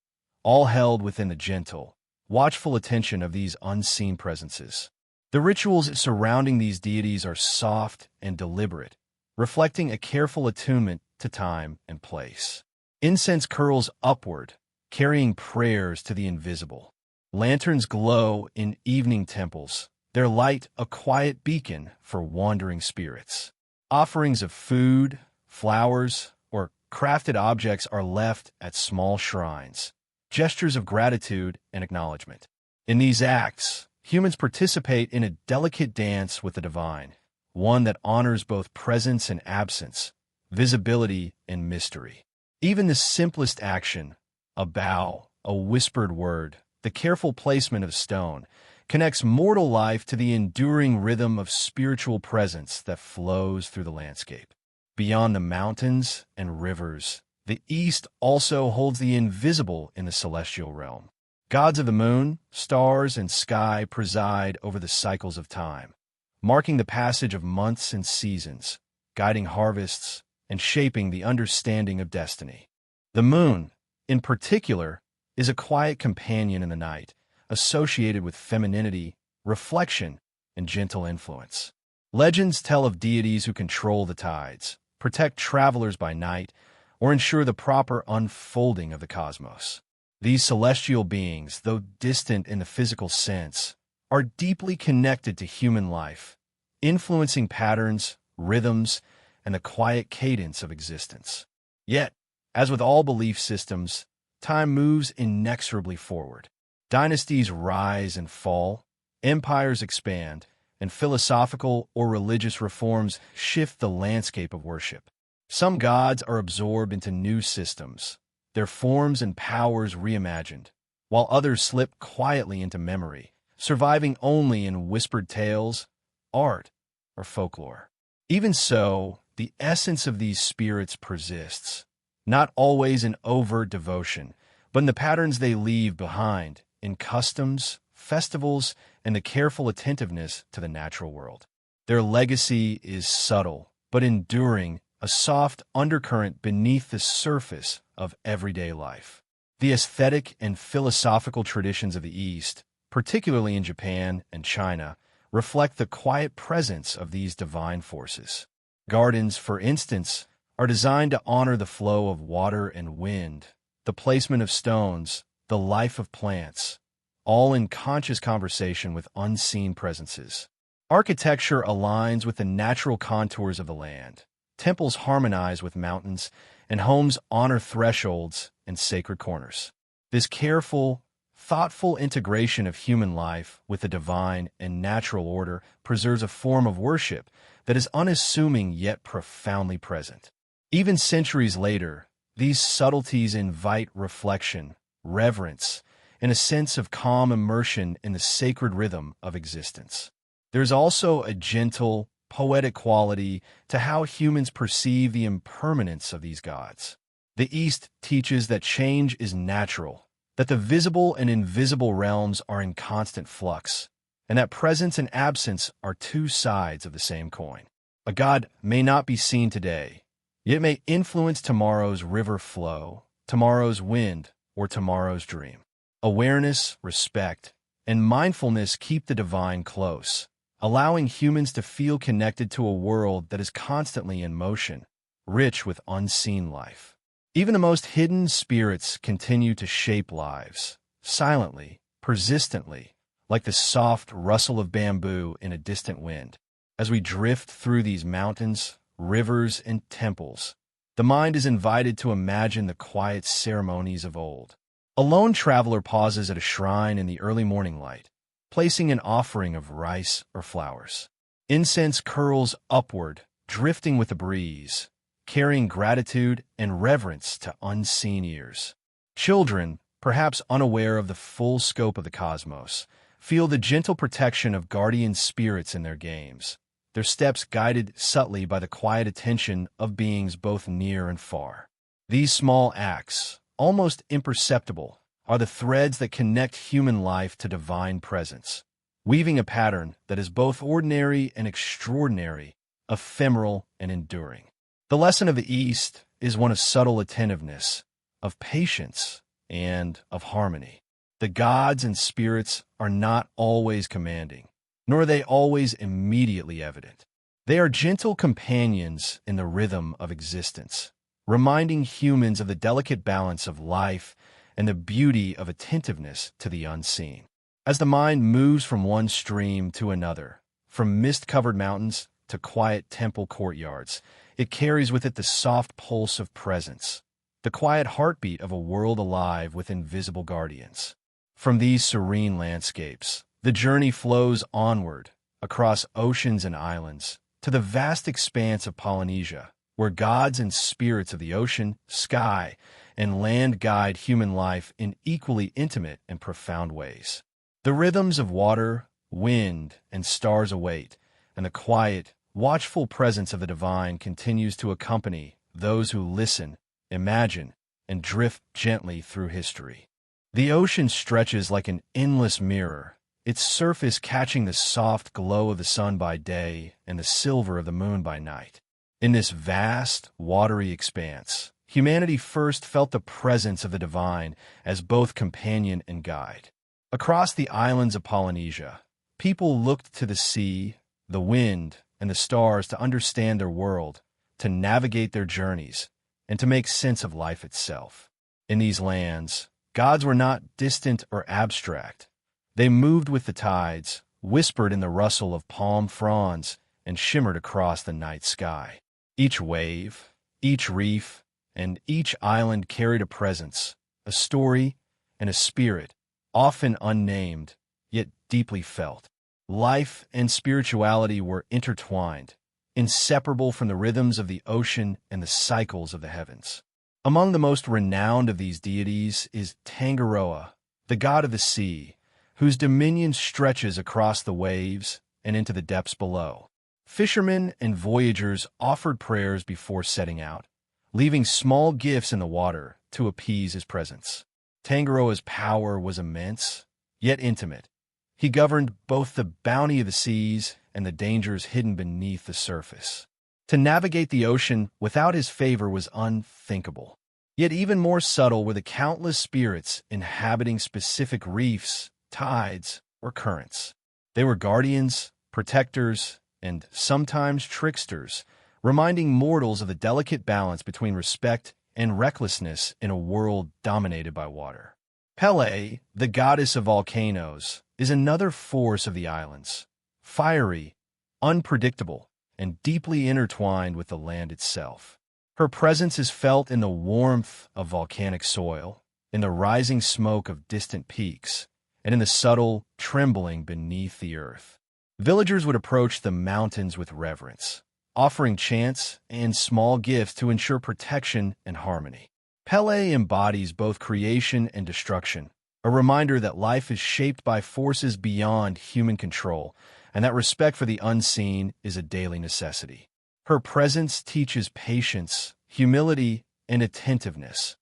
all held within the gentle, watchful attention of these unseen presences. The rituals surrounding these deities are soft and deliberate, reflecting a careful attunement to time and place. Incense curls upward, carrying prayers to the invisible. Lanterns glow in evening temples, their light a quiet beacon for wandering spirits. Offerings of food, flowers, or crafted objects are left at small shrines, gestures of gratitude and acknowledgement. In these acts, humans participate in a delicate dance with the divine, one that honors both presence and absence, visibility and mystery. Even the simplest action, a bow, a whispered word, the careful placement of stone, connects mortal life to the enduring rhythm of spiritual presence that flows through the landscape. Beyond the mountains and rivers, the East also holds the invisible in the celestial realm. Gods of the moon, stars, and sky preside over the cycles of time, marking the passage of months and seasons, guiding harvests, and shaping the understanding of destiny. The moon, in particular, is a quiet companion in the night, associated with femininity, reflection, and gentle influence. Legends tell of deities who control the tides, protect travelers by night, or ensure the proper unfolding of the cosmos. These celestial beings, though distant in the physical sense, are deeply connected to human life, influencing patterns, rhythms, and the quiet cadence of existence. Yet, as with all belief systems, time moves inexorably forward. Dynasties rise and fall, empires expand, and philosophical or religious reforms shift the landscape of worship. Some gods are absorbed into new systems, their forms and powers reimagined, while others slip quietly into memory, surviving only in whispered tales, art, or folklore. Even so, the essence of these spirits persists, not always in overt devotion, but in the patterns they leave behind, in customs, festivals, and the careful attentiveness to the natural world. Their legacy is subtle, but enduring, a soft undercurrent beneath the surface of everyday life. The aesthetic and philosophical traditions of the East, particularly in Japan and China, reflect the quiet presence of these divine forces. Gardens, for instance, are designed to honor the flow of water and wind, the placement of stones, the life of plants, all in conscious conversation with unseen presences. Architecture aligns with the natural contours of the land. Temples harmonize with mountains, and homes honor thresholds and sacred corners. This careful, thoughtful integration of human life with the divine and natural order preserves a form of worship that is unassuming yet profoundly present. Even centuries later, these subtleties invite reflection, reverence, and a sense of calm immersion in the sacred rhythm of existence. There's also a gentle, poetic quality to how humans perceive the impermanence of these gods. The East teaches that change is natural, that the visible and invisible realms are in constant flux, and that presence and absence are two sides of the same coin. A god may not be seen today, yet may influence tomorrow's river flow, tomorrow's wind, or tomorrow's dream. Awareness, respect, and mindfulness keep the divine close, allowing humans to feel connected to a world that is constantly in motion, rich with unseen life. Even the most hidden spirits continue to shape lives, silently, persistently, like the soft rustle of bamboo in a distant wind. As we drift through these mountains, rivers, and temples, the mind is invited to imagine the quiet ceremonies of old. A lone traveler pauses at a shrine in the early morning light, placing an offering of rice or flowers. Incense curls upward, drifting with the breeze, carrying gratitude and reverence to unseen ears. Children, perhaps unaware of the full scope of the cosmos, feel the gentle protection of guardian spirits in their games, their steps guided subtly by the quiet attention of beings both near and far. These small acts, almost imperceptible, are the threads that connect human life to divine presence, weaving a pattern that is both ordinary and extraordinary, ephemeral and enduring. The lesson of the East is one of subtle attentiveness, of patience, and of harmony. The gods and spirits are not always commanding, nor are they always immediately evident. They are gentle companions in the rhythm of existence, reminding humans of the delicate balance of life and the beauty of attentiveness to the unseen. As the mind moves from one stream to another, from mist-covered mountains to quiet temple courtyards, it carries with it the soft pulse of presence, the quiet heartbeat of a world alive with invisible guardians. From these serene landscapes, the journey flows onward, across oceans and islands, to the vast expanse of Polynesia, where gods and spirits of the ocean, sky, and land guide human life in equally intimate and profound ways. The rhythms of water, wind, and stars await, and the quiet, watchful presence of the divine continues to accompany those who listen, imagine, and drift gently through history. The ocean stretches like an endless mirror, its surface catching the soft glow of the sun by day and the silver of the moon by night. In this vast, watery expanse, humanity first felt the presence of the divine as both companion and guide. Across the islands of Polynesia, people looked to the sea, the wind, and the stars to understand their world, to navigate their journeys, and to make sense of life itself. In these lands, gods were not distant or abstract. They moved with the tides, whispered in the rustle of palm fronds, and shimmered across the night sky. Each wave, each reef, and each island carried a presence, a story, and a spirit, often unnamed, yet deeply felt. Life and spirituality were intertwined, inseparable from the rhythms of the ocean and the cycles of the heavens. Among the most renowned of these deities is Tangaroa, the god of the sea, whose dominion stretches across the waves and into the depths below. Fishermen and voyagers offered prayers before setting out, leaving small gifts in the water to appease his presence. Tangaroa's power was immense, yet intimate. He governed both the bounty of the seas and the dangers hidden beneath the surface. To navigate the ocean without his favor was unthinkable. Yet even more subtle were the countless spirits inhabiting specific reefs, tides, or currents. They were guardians, protectors, and sometimes tricksters, reminding mortals of the delicate balance between respect and recklessness in a world dominated by water. Pele, the goddess of volcanoes, is another force of the islands, fiery, unpredictable, and deeply intertwined with the land itself. Her presence is felt in the warmth of volcanic soil, in the rising smoke of distant peaks, and in the subtle trembling beneath the earth. Villagers would approach the mountains with reverence, offering chants and small gifts to ensure protection and harmony. Pele embodies both creation and destruction, a reminder that life is shaped by forces beyond human control, and that respect for the unseen is a daily necessity. Her presence teaches patience, humility, and attentiveness,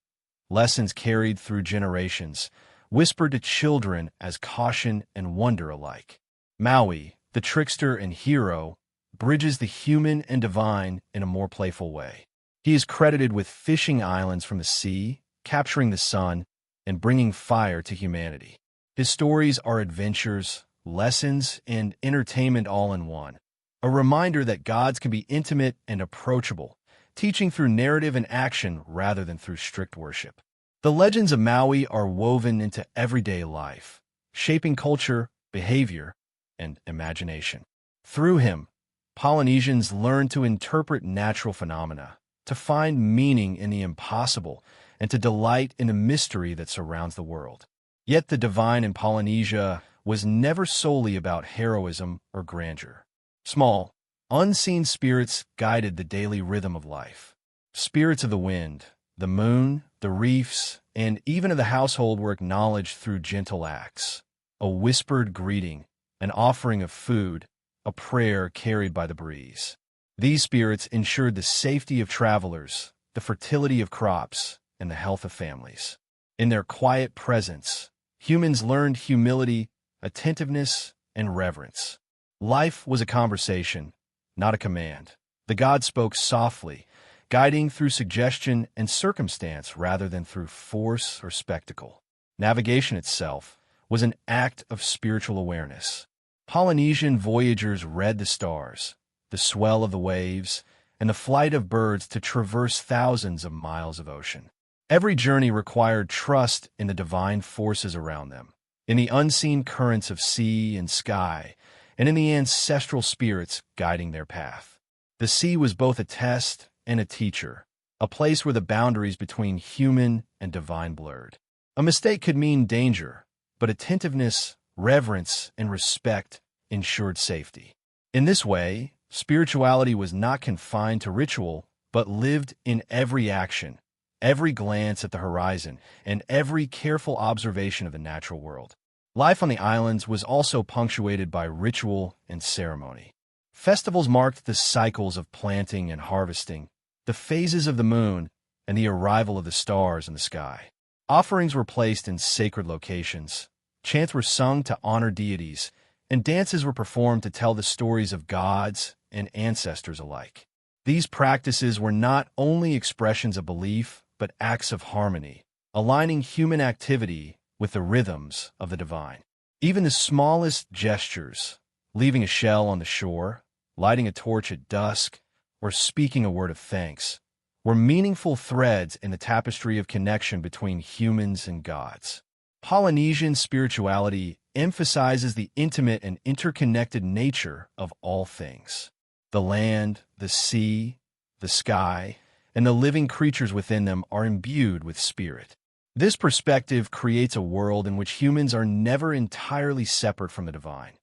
lessons carried through generations, whispered to children as caution and wonder alike. Maui, the trickster and hero, bridges the human and divine in a more playful way. He is credited with fishing islands from the sea, capturing the sun, and bringing fire to humanity. His stories are adventures, lessons, and entertainment all in one. A reminder that gods can be intimate and approachable, teaching through narrative and action rather than through strict worship. The legends of Maui are woven into everyday life, shaping culture, behavior, and imagination. Through him, Polynesians learn to interpret natural phenomena, to find meaning in the impossible, and to delight in the mystery that surrounds the world. Yet the divine in Polynesia was never solely about heroism or grandeur. Small, unseen spirits guided the daily rhythm of life. Spirits of the wind, the moon, the reefs, and even of the household were acknowledged through gentle acts. A whispered greeting, an offering of food, a prayer carried by the breeze. These spirits ensured the safety of travelers, the fertility of crops, and the health of families. In their quiet presence, humans learned humility, attentiveness, and reverence. Life was a conversation, not a command. The god spoke softly, guiding through suggestion and circumstance rather than through force or spectacle. Navigation itself was an act of spiritual awareness. Polynesian voyagers read the stars, the swell of the waves, and the flight of birds to traverse thousands of miles of ocean. Every journey required trust in the divine forces around them, in the unseen currents of sea and sky, and in the ancestral spirits guiding their path. The sea was both a test and a teacher, a place where the boundaries between human and divine blurred. A mistake could mean danger, but attentiveness, reverence, and respect ensured safety. In this way, spirituality was not confined to ritual, but lived in every action, every glance at the horizon, and every careful observation of the natural world. Life on the islands was also punctuated by ritual and ceremony. Festivals marked the cycles of planting and harvesting, the phases of the moon, and the arrival of the stars in the sky. Offerings were placed in sacred locations, chants were sung to honor deities, and dances were performed to tell the stories of gods and ancestors alike. These practices were not only expressions of belief, but acts of harmony, aligning human activity with the rhythms of the divine. Even the smallest gestures, leaving a shell on the shore, lighting a torch at dusk, or speaking a word of thanks, were meaningful threads in the tapestry of connection between humans and gods. Polynesian spirituality emphasizes the intimate and interconnected nature of all things. The land, the sea, the sky, and the living creatures within them are imbued with spirit. This perspective creates a world in which humans are never entirely separate from the divine.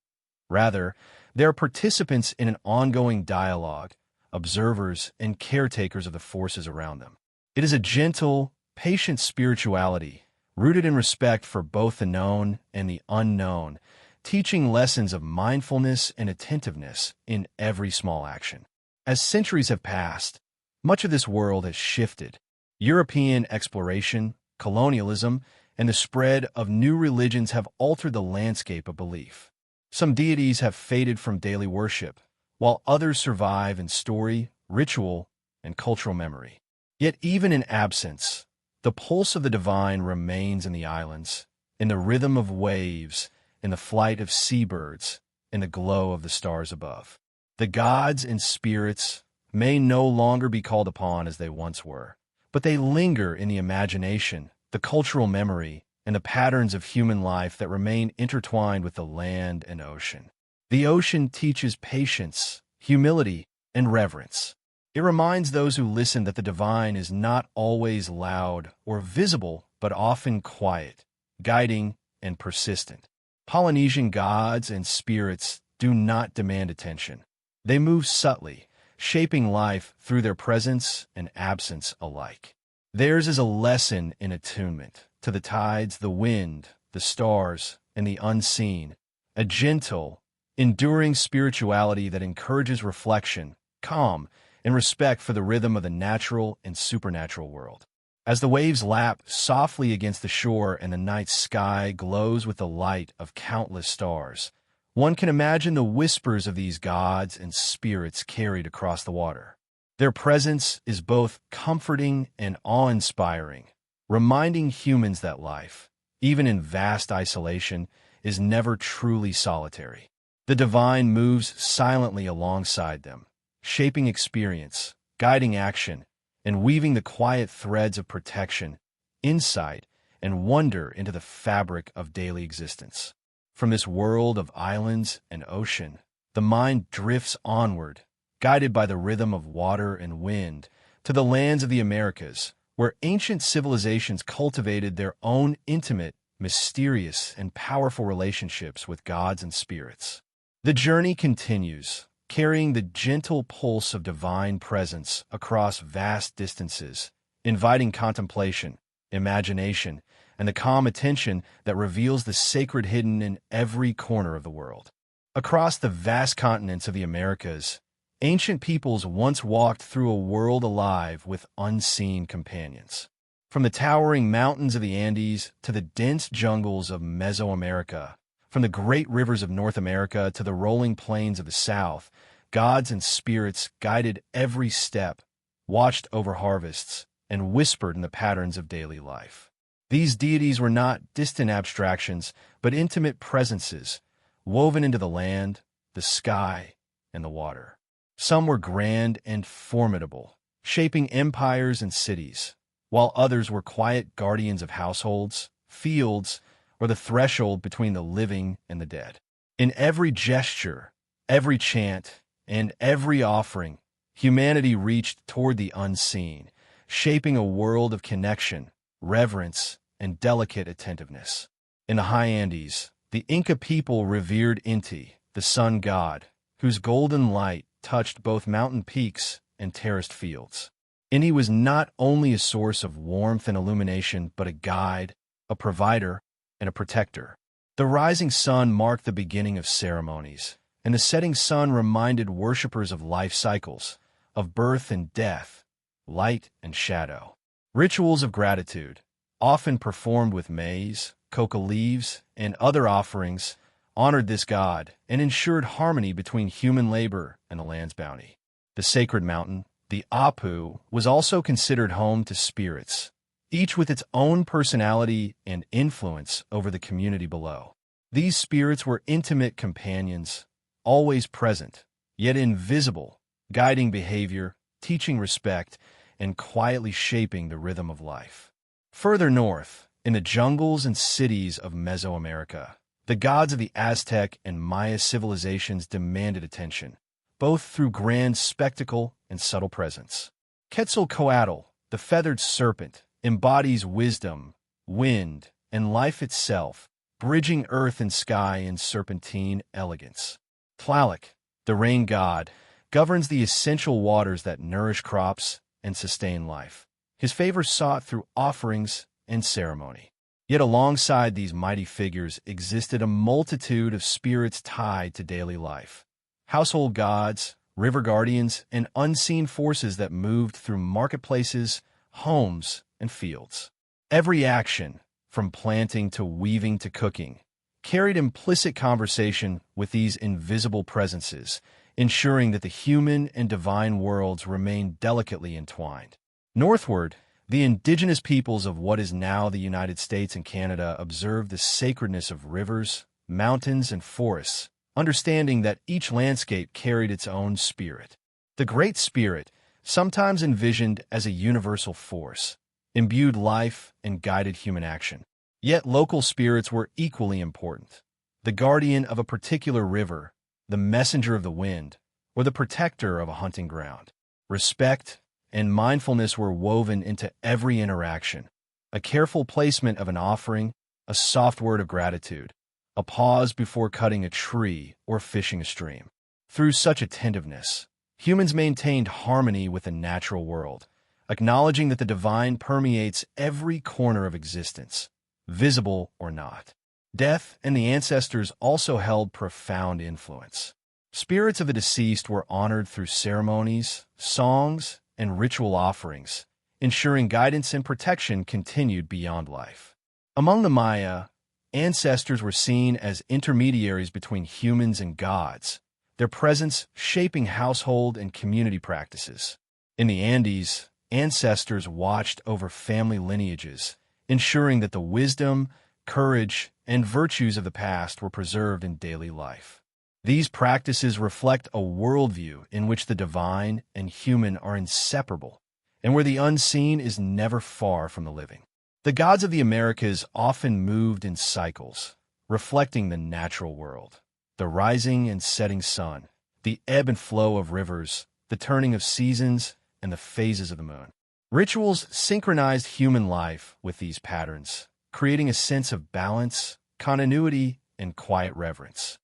Rather, they are participants in an ongoing dialogue, observers and caretakers of the forces around them. It is a gentle, patient spirituality, rooted in respect for both the known and the unknown, teaching lessons of mindfulness and attentiveness in every small action. As centuries have passed, much of this world has shifted. European exploration, colonialism, and the spread of new religions have altered the landscape of belief. Some deities have faded from daily worship, while others survive in story, ritual, and cultural memory. Yet even in absence, the pulse of the divine remains in the islands, in the rhythm of waves, in the flight of seabirds, in the glow of the stars above. The gods and spirits may no longer be called upon as they once were, but they linger in the imagination, the cultural memory, and the patterns of human life that remain intertwined with the land and ocean. The ocean teaches patience, humility, and reverence. It reminds those who listen that the divine is not always loud or visible, but often quiet, guiding, and persistent. Polynesian gods and spirits do not demand attention. They move subtly, shaping life through their presence and absence alike. Theirs is a lesson in attunement to the tides, the wind, the stars, and the unseen, a gentle, enduring spirituality that encourages reflection, calm, and respect for the rhythm of the natural and supernatural world. As the waves lap softly against the shore and the night sky glows with the light of countless stars, one can imagine the whispers of these gods and spirits carried across the water. Their presence is both comforting and awe-inspiring, reminding humans that life, even in vast isolation, is never truly solitary. The divine moves silently alongside them, shaping experience, guiding action, and weaving the quiet threads of protection, insight, and wonder into the fabric of daily existence. From this world of islands and ocean, the mind drifts onward, guided by the rhythm of water and wind, to the lands of the Americas, where ancient civilizations cultivated their own intimate, mysterious, and powerful relationships with gods and spirits. The journey continues, carrying the gentle pulse of divine presence across vast distances, inviting contemplation, imagination, and the calm attention that reveals the sacred hidden in every corner of the world. Across the vast continents of the Americas, ancient peoples once walked through a world alive with unseen companions. From the towering mountains of the Andes to the dense jungles of Mesoamerica, From the great rivers of North America to the rolling plains of the South, gods and spirits guided every step, watched over harvests, and whispered in the patterns of daily life. These deities were not distant abstractions, but intimate presences, woven into the land, the sky, and the water. Some were grand and formidable, shaping empires and cities, while others were quiet guardians of households, fields, or the threshold between the living and the dead. In every gesture, every chant, and every offering, humanity reached toward the unseen, shaping a world of connection, reverence, and delicate attentiveness. In the high Andes, the Inca people revered Inti, the sun god, whose golden light touched both mountain peaks and terraced fields. Inti was not only a source of warmth and illumination, but a guide, a provider, and a protector. The rising sun marked the beginning of ceremonies, and the setting sun reminded worshippers of life cycles, of birth and death, light and shadow. Rituals of gratitude, often performed with maize, coca leaves, and other offerings, honored this god and ensured harmony between human labor and the land's bounty. The sacred mountain, the Apu, was also considered home to spirits, each with its own personality and influence over the community below. These spirits were intimate companions, always present, yet invisible, guiding behavior, teaching respect, and quietly shaping the rhythm of life. Further north, in the jungles and cities of Mesoamerica, the gods of the Aztec and Maya civilizations demanded attention, both through grand spectacle and subtle presence. Quetzalcoatl, the feathered serpent, embodies wisdom, wind, and life itself, bridging earth and sky in serpentine elegance. Tlaloc, the rain god, governs the essential waters that nourish crops and sustain life. His favor sought through offerings and ceremony. Yet alongside these mighty figures existed a multitude of spirits tied to daily life. Household gods, river guardians, and unseen forces that moved through marketplaces, homes, and fields. Every action, from planting to weaving to cooking, carried implicit conversation with these invisible presences, ensuring that the human and divine worlds remained delicately entwined. Northward, the indigenous peoples of what is now the United States and Canada observed the sacredness of rivers, mountains, and forests, understanding that each landscape carried its own spirit. The Great Spirit, sometimes envisioned as a universal force, imbued life and guided human action. Yet local spirits were equally important. The guardian of a particular river, the messenger of the wind, or the protector of a hunting ground. Respect and mindfulness were woven into every interaction. A careful placement of an offering, a soft word of gratitude, a pause before cutting a tree or fishing a stream. Through such attentiveness, humans maintained harmony with the natural world, acknowledging that the divine permeates every corner of existence, visible or not. Death and the ancestors also held profound influence. Spirits of the deceased were honored through ceremonies, songs, and ritual offerings, ensuring guidance and protection continued beyond life. Among the Maya, ancestors were seen as intermediaries between humans and gods, their presence shaping household and community practices. In the Andes, ancestors watched over family lineages, ensuring that the wisdom, courage, and virtues of the past were preserved in daily life. These practices reflect a worldview in which the divine and human are inseparable, and where the unseen is never far from the living. The gods of the Americas often moved in cycles, reflecting the natural world. The rising and setting sun, the ebb and flow of rivers, the turning of seasons, and the phases of the moon. Rituals synchronized human life with these patterns, creating a sense of balance, continuity, and quiet reverence.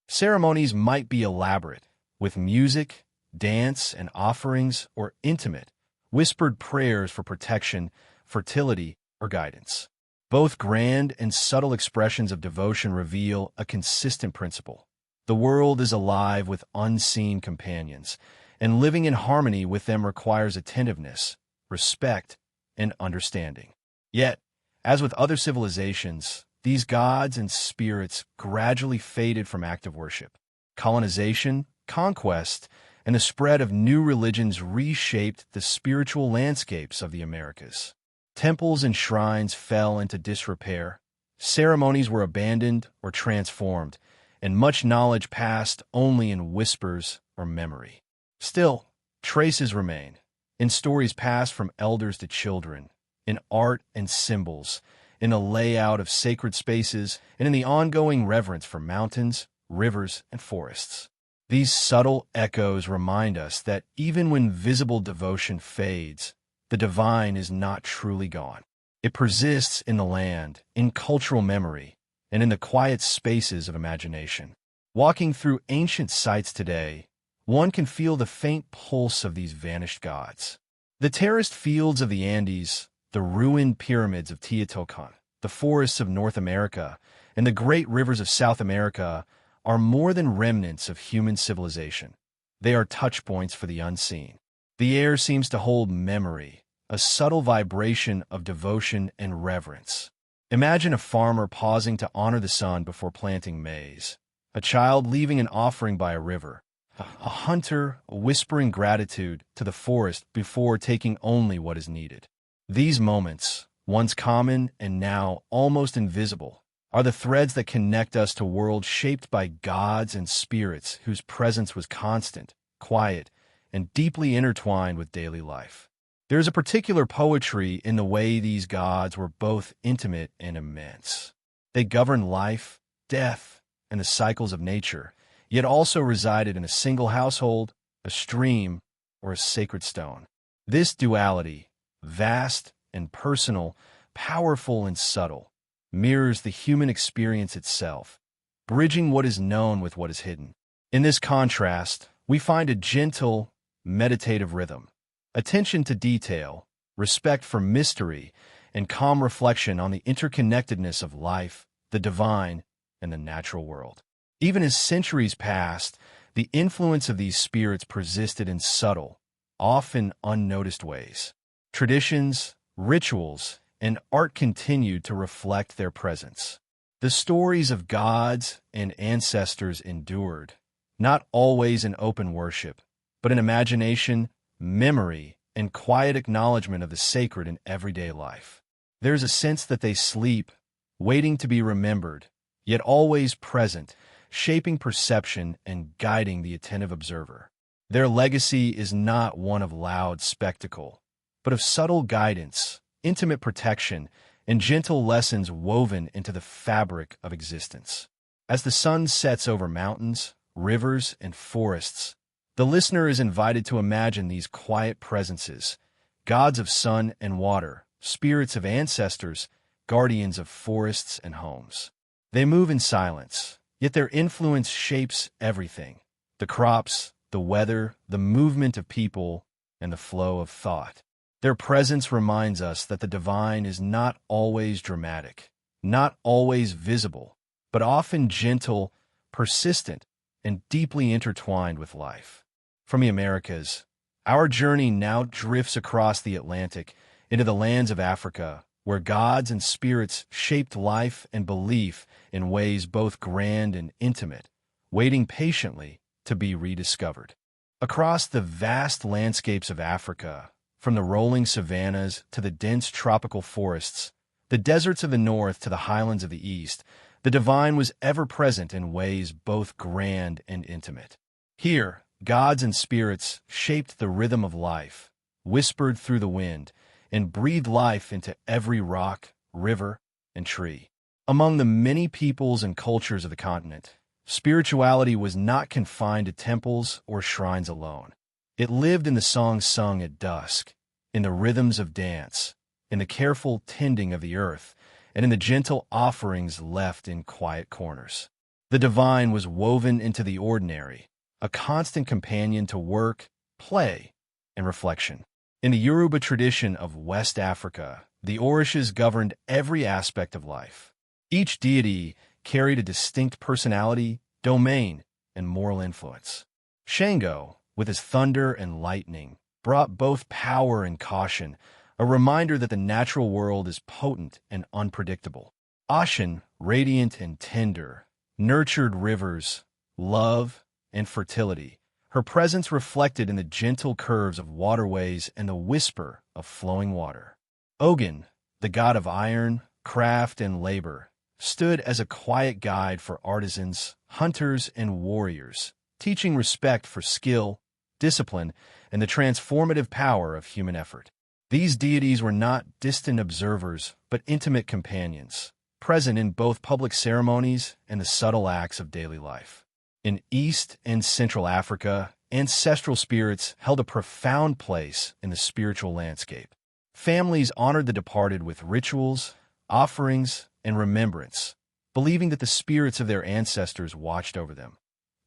Ceremonies might be elaborate, with music, dance, and offerings, or intimate, whispered prayers for protection, fertility, or guidance. Both grand and subtle expressions of devotion reveal a consistent principle. The world is alive with unseen companions, and living in harmony with them requires attentiveness, respect, and understanding. Yet, as with other civilizations, these gods and spirits gradually faded from active worship. Colonization, conquest, and the spread of new religions reshaped the spiritual landscapes of the Americas. Temples and shrines fell into disrepair, ceremonies were abandoned or transformed, and much knowledge passed only in whispers or memory. Still, traces remain, in stories passed from elders to children, in art and symbols, in the layout of sacred spaces, and in the ongoing reverence for mountains, rivers, and forests. These subtle echoes remind us that even when visible devotion fades, the divine is not truly gone. It persists in the land, in cultural memory, and in the quiet spaces of imagination. Walking through ancient sites today, one can feel the faint pulse of these vanished gods. The terraced fields of the Andes, the ruined pyramids of Teotihuacan, the forests of North America, and the great rivers of South America are more than remnants of human civilization. They are touchpoints for the unseen. The air seems to hold memory, a subtle vibration of devotion and reverence. Imagine a farmer pausing to honor the sun before planting maize, a child leaving an offering by a river, a hunter whispering gratitude to the forest before taking only what is needed. These moments, once common and now almost invisible, are the threads that connect us to worlds shaped by gods and spirits whose presence was constant, quiet, and deeply intertwined with daily life. There is a particular poetry in the way these gods were both intimate and immense. They governed life, death, and the cycles of nature, yet also resided in a single household, a stream, or a sacred stone. This duality, vast and personal, powerful and subtle, mirrors the human experience itself, bridging what is known with what is hidden. In this contrast, we find a gentle, meditative rhythm, attention to detail, respect for mystery, and calm reflection on the interconnectedness of life, the divine, and the natural world. Even as centuries passed, the influence of these spirits persisted in subtle, often unnoticed ways. Traditions, rituals, and art continued to reflect their presence. The stories of gods and ancestors endured, not always in open worship, but in imagination, memory, and quiet acknowledgement of the sacred in everyday life. There is a sense that they sleep, waiting to be remembered, yet always present, shaping perception and guiding the attentive observer. Their legacy is not one of loud spectacle, but of subtle guidance, intimate protection, and gentle lessons woven into the fabric of existence. As the sun sets over mountains, rivers, and forests, the listener is invited to imagine these quiet presences, gods of sun and water, spirits of ancestors, guardians of forests and homes. They move in silence, yet their influence shapes everything: the crops, the weather, the movement of people, and the flow of thought. Their presence reminds us that the divine is not always dramatic, not always visible, but often gentle, persistent, and deeply intertwined with life. From the Americas, our journey now drifts across the Atlantic into the lands of Africa, where gods and spirits shaped life and belief in ways both grand and intimate, waiting patiently to be rediscovered. Across the vast landscapes of Africa, from the rolling savannas to the dense tropical forests, the deserts of the north to the highlands of the east, the divine was ever present in ways both grand and intimate. Here, gods and spirits shaped the rhythm of life, whispered through the wind, and breathed life into every rock, river, and tree. Among the many peoples and cultures of the continent, spirituality was not confined to temples or shrines alone. It lived in the songs sung at dusk, in the rhythms of dance, in the careful tending of the earth, and in the gentle offerings left in quiet corners. The divine was woven into the ordinary, a constant companion to work, play, and reflection. In the Yoruba tradition of West Africa, the Orishas governed every aspect of life. Each deity carried a distinct personality, domain, and moral influence. Shango, with his thunder and lightning, brought both power and caution, a reminder that the natural world is potent and unpredictable. Ashen, radiant and tender, nurtured rivers, love, and fertility. Her presence reflected in the gentle curves of waterways and the whisper of flowing water. Ogun, the god of iron, craft, and labor, stood as a quiet guide for artisans, hunters, and warriors, teaching respect for skill, discipline, and the transformative power of human effort. These deities were not distant observers, but intimate companions, present in both public ceremonies and the subtle acts of daily life. In East and Central Africa, ancestral spirits held a profound place in the spiritual landscape. Families honored the departed with rituals, offerings, and remembrance, believing that the spirits of their ancestors watched over them,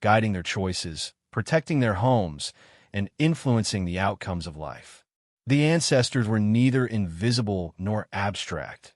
guiding their choices, protecting their homes, and influencing the outcomes of life. The ancestors were neither invisible nor abstract.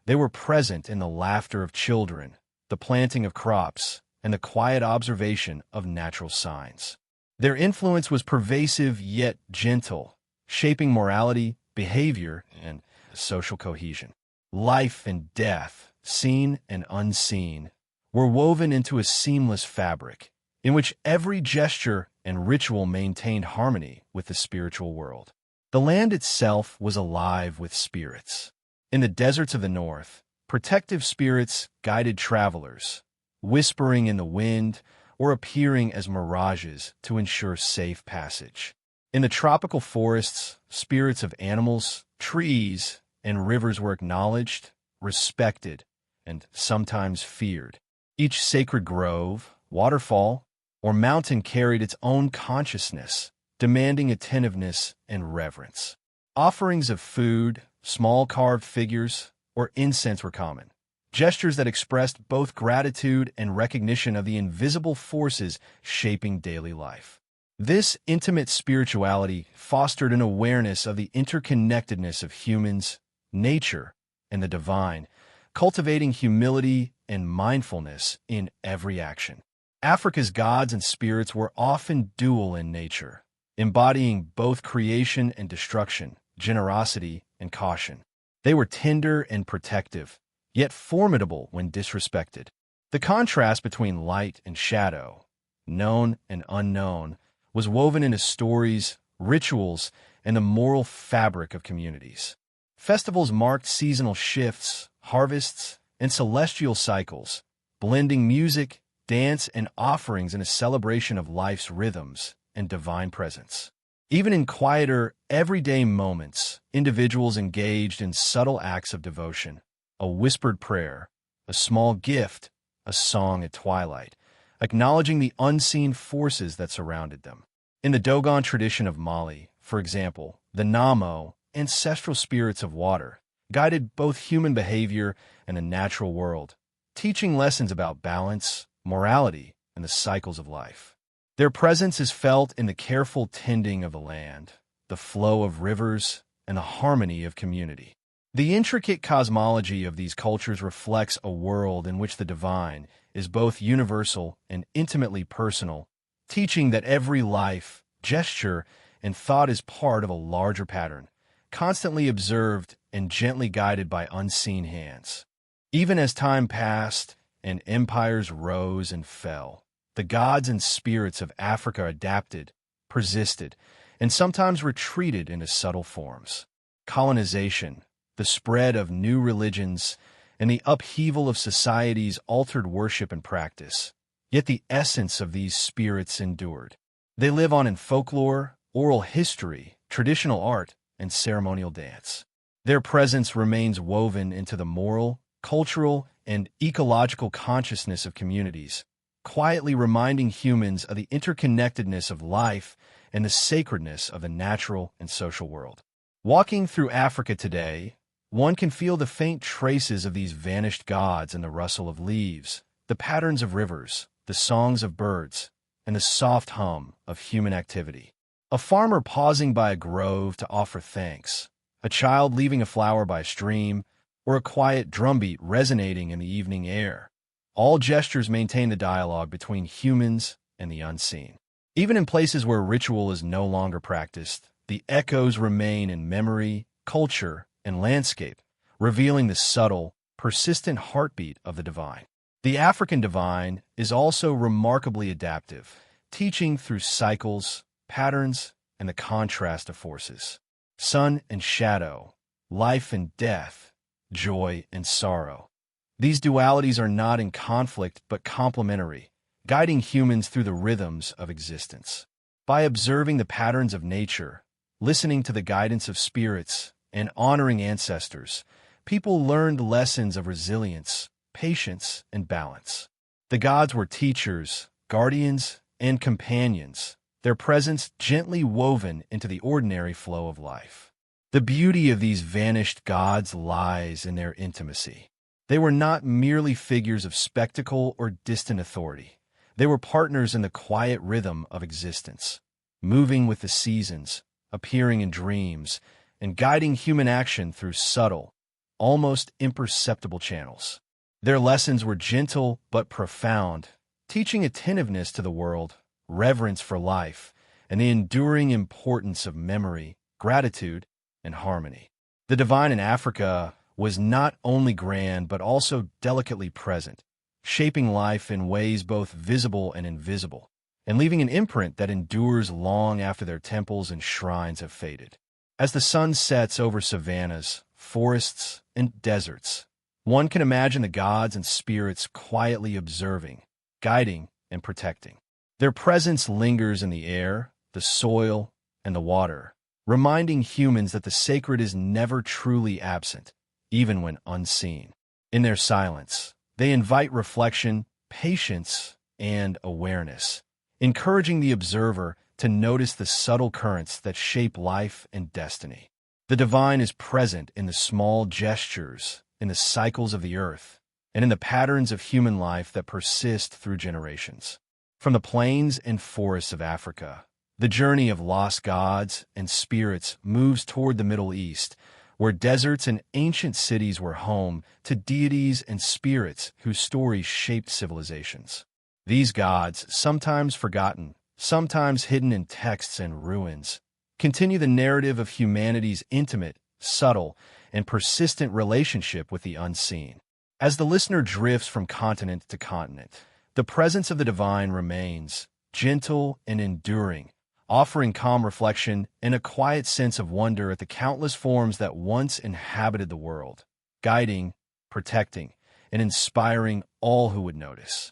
They were present in the laughter of children, the planting of crops, and the quiet observation of natural signs. Their influence was pervasive yet gentle, shaping morality, behavior, and social cohesion. Life and death, seen and unseen, were woven into a seamless fabric, in which every gesture and ritual maintained harmony with the spiritual world. The land itself was alive with spirits. In the deserts of the north, protective spirits guided travelers, whispering in the wind or appearing as mirages to ensure safe passage. In the tropical forests, spirits of animals, trees, and rivers were acknowledged, respected, and sometimes feared. Each sacred grove, waterfall, or mountain carried its own consciousness, demanding attentiveness and reverence. Offerings of food, small carved figures, or incense were common, gestures that expressed both gratitude and recognition of the invisible forces shaping daily life. This intimate spirituality fostered an awareness of the interconnectedness of humans, nature, and the divine, cultivating humility and mindfulness in every action. Africa's gods and spirits were often dual in nature, embodying both creation and destruction, generosity and caution. They were tender and protective, yet formidable when disrespected. The contrast between light and shadow, known and unknown, was woven into stories, rituals, and the moral fabric of communities. Festivals marked seasonal shifts, harvests, and celestial cycles, blending music, dance, and offerings in a celebration of life's rhythms and divine presence. Even in quieter, everyday moments, individuals engaged in subtle acts of devotion, a whispered prayer, a small gift, a song at twilight, acknowledging the unseen forces that surrounded them. In the Dogon tradition of Mali, for example, the Namo, ancestral spirits of water, guided both human behavior and the natural world, teaching lessons about balance, morality, and the cycles of life. Their presence is felt in the careful tending of the land, the flow of rivers, and the harmony of community. The intricate cosmology of these cultures reflects a world in which the divine is both universal and intimately personal, teaching that every life, gesture, and thought is part of a larger pattern, constantly observed and gently guided by unseen hands. Even as time passed and empires rose and fell, the gods and spirits of Africa adapted, persisted, and sometimes retreated into subtle forms. Colonization, the spread of new religions, and the upheaval of societies altered worship and practice. Yet the essence of these spirits endured. They live on in folklore, oral history, traditional art, and ceremonial dance. Their presence remains woven into the moral, cultural, and ecological consciousness of communities, quietly reminding humans of the interconnectedness of life and the sacredness of the natural and social world. Walking through Africa today, one can feel the faint traces of these vanished gods in the rustle of leaves, the patterns of rivers, the songs of birds, and the soft hum of human activity. A farmer pausing by a grove to offer thanks, a child leaving a flower by a stream, or a quiet drumbeat resonating in the evening air. All gestures maintain the dialogue between humans and the unseen. Even in places where ritual is no longer practiced, the echoes remain in memory, culture, and landscape, revealing the subtle, persistent heartbeat of the divine. The African divine is also remarkably adaptive, teaching through cycles, patterns, and the contrast of forces. Sun and shadow, life and death, joy and sorrow. These dualities are not in conflict but complementary, guiding humans through the rhythms of existence. By observing the patterns of nature, listening to the guidance of spirits, and honoring ancestors, people learned lessons of resilience, patience, and balance. The gods were teachers, guardians, and companions, their presence gently woven into the ordinary flow of life. The beauty of these vanished gods lies in their intimacy. They were not merely figures of spectacle or distant authority. They were partners in the quiet rhythm of existence, moving with the seasons, appearing in dreams, and guiding human action through subtle, almost imperceptible channels. Their lessons were gentle but profound, teaching attentiveness to the world, reverence for life, and the enduring importance of memory, gratitude, and harmony. The divine in Africa was not only grand but also delicately present, shaping life in ways both visible and invisible, and leaving an imprint that endures long after their temples and shrines have faded. As the sun sets over savannas, forests, and deserts, one can imagine the gods and spirits quietly observing, guiding, and protecting. Their presence lingers in the air, the soil, and the water, reminding humans that the sacred is never truly absent, even when unseen. In their silence, they invite reflection, patience, and awareness, encouraging the observer to notice the subtle currents that shape life and destiny. The divine is present in the small gestures, in the cycles of the earth, and in the patterns of human life that persist through generations. From the plains and forests of Africa, the journey of lost gods and spirits moves toward the Middle East, where deserts and ancient cities were home to deities and spirits whose stories shaped civilizations. These gods, sometimes forgotten, sometimes hidden in texts and ruins, continue the narrative of humanity's intimate, subtle, and persistent relationship with the unseen. As the listener drifts from continent to continent, the presence of the divine remains, gentle and enduring, offering calm reflection and a quiet sense of wonder at the countless forms that once inhabited the world, guiding, protecting, and inspiring all who would notice.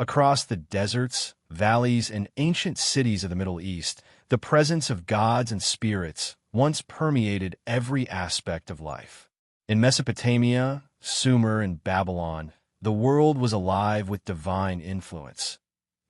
Across the deserts, valleys, and ancient cities of the Middle East, the presence of gods and spirits once permeated every aspect of life. In Mesopotamia, Sumer, and Babylon, the world was alive with divine influence,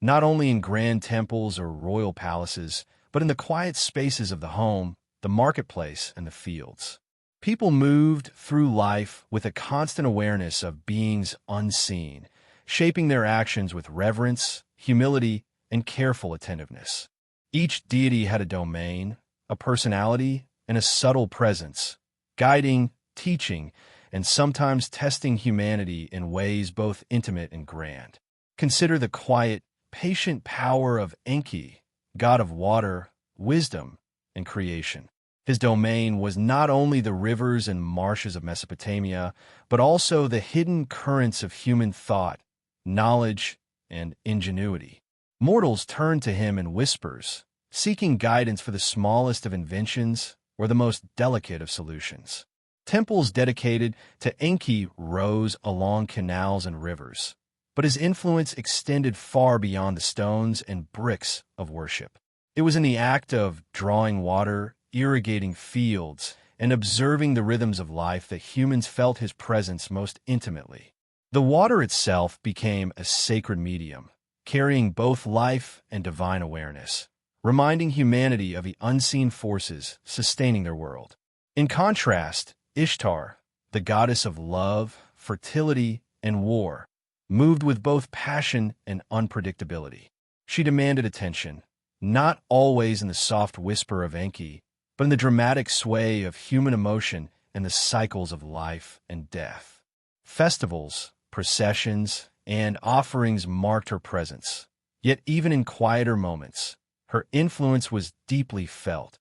not only in grand temples or royal palaces, but in the quiet spaces of the home, the marketplace, and the fields. People moved through life with a constant awareness of beings unseen, shaping their actions with reverence, humility, and careful attentiveness. Each deity had a domain, a personality, and a subtle presence, guiding, teaching, and sometimes testing humanity in ways both intimate and grand. Consider the quiet, patient power of Enki, god of water, wisdom, and creation. His domain was not only the rivers and marshes of Mesopotamia, but also the hidden currents of human thought, knowledge, and ingenuity. Mortals turned to him in whispers, seeking guidance for the smallest of inventions or the most delicate of solutions. Temples dedicated to Enki rose along canals and rivers, but his influence extended far beyond the stones and bricks of worship. It was in the act of drawing water, irrigating fields, and observing the rhythms of life that humans felt his presence most intimately. The water itself became a sacred medium, carrying both life and divine awareness, reminding humanity of the unseen forces sustaining their world. In contrast, Ishtar, the goddess of love, fertility, and war, moved with both passion and unpredictability. She demanded attention, not always in the soft whisper of Enki, but in the dramatic sway of human emotion and the cycles of life and death. Festivals, processions, and offerings marked her presence. Yet even in quieter moments, her influence was deeply felt.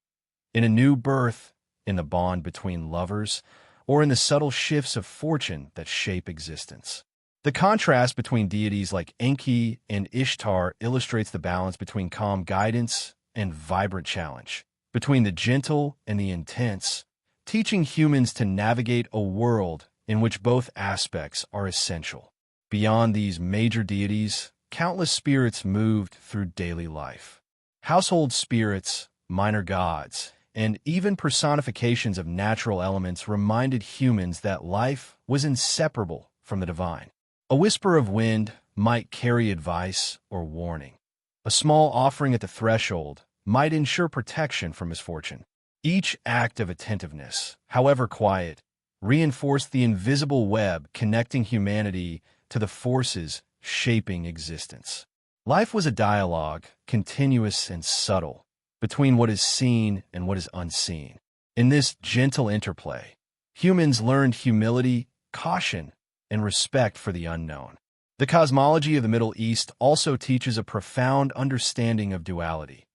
In a new birth, in the bond between lovers, or in the subtle shifts of fortune that shape existence. The contrast between deities like Enki and Ishtar illustrates the balance between calm guidance and vibrant challenge, between the gentle and the intense, teaching humans to navigate a world in which both aspects are essential. Beyond these major deities, countless spirits moved through daily life. Household spirits, minor gods, and even personifications of natural elements reminded humans that life was inseparable from the divine. A whisper of wind might carry advice or warning. A small offering at the threshold might ensure protection from misfortune. Each act of attentiveness, however quiet, reinforced the invisible web connecting humanity to the forces shaping existence. Life was a dialogue, continuous and subtle, between what is seen and what is unseen. In this gentle interplay, humans learned humility, caution, and respect for the unknown. The cosmology of the Middle East also teaches a profound understanding of duality,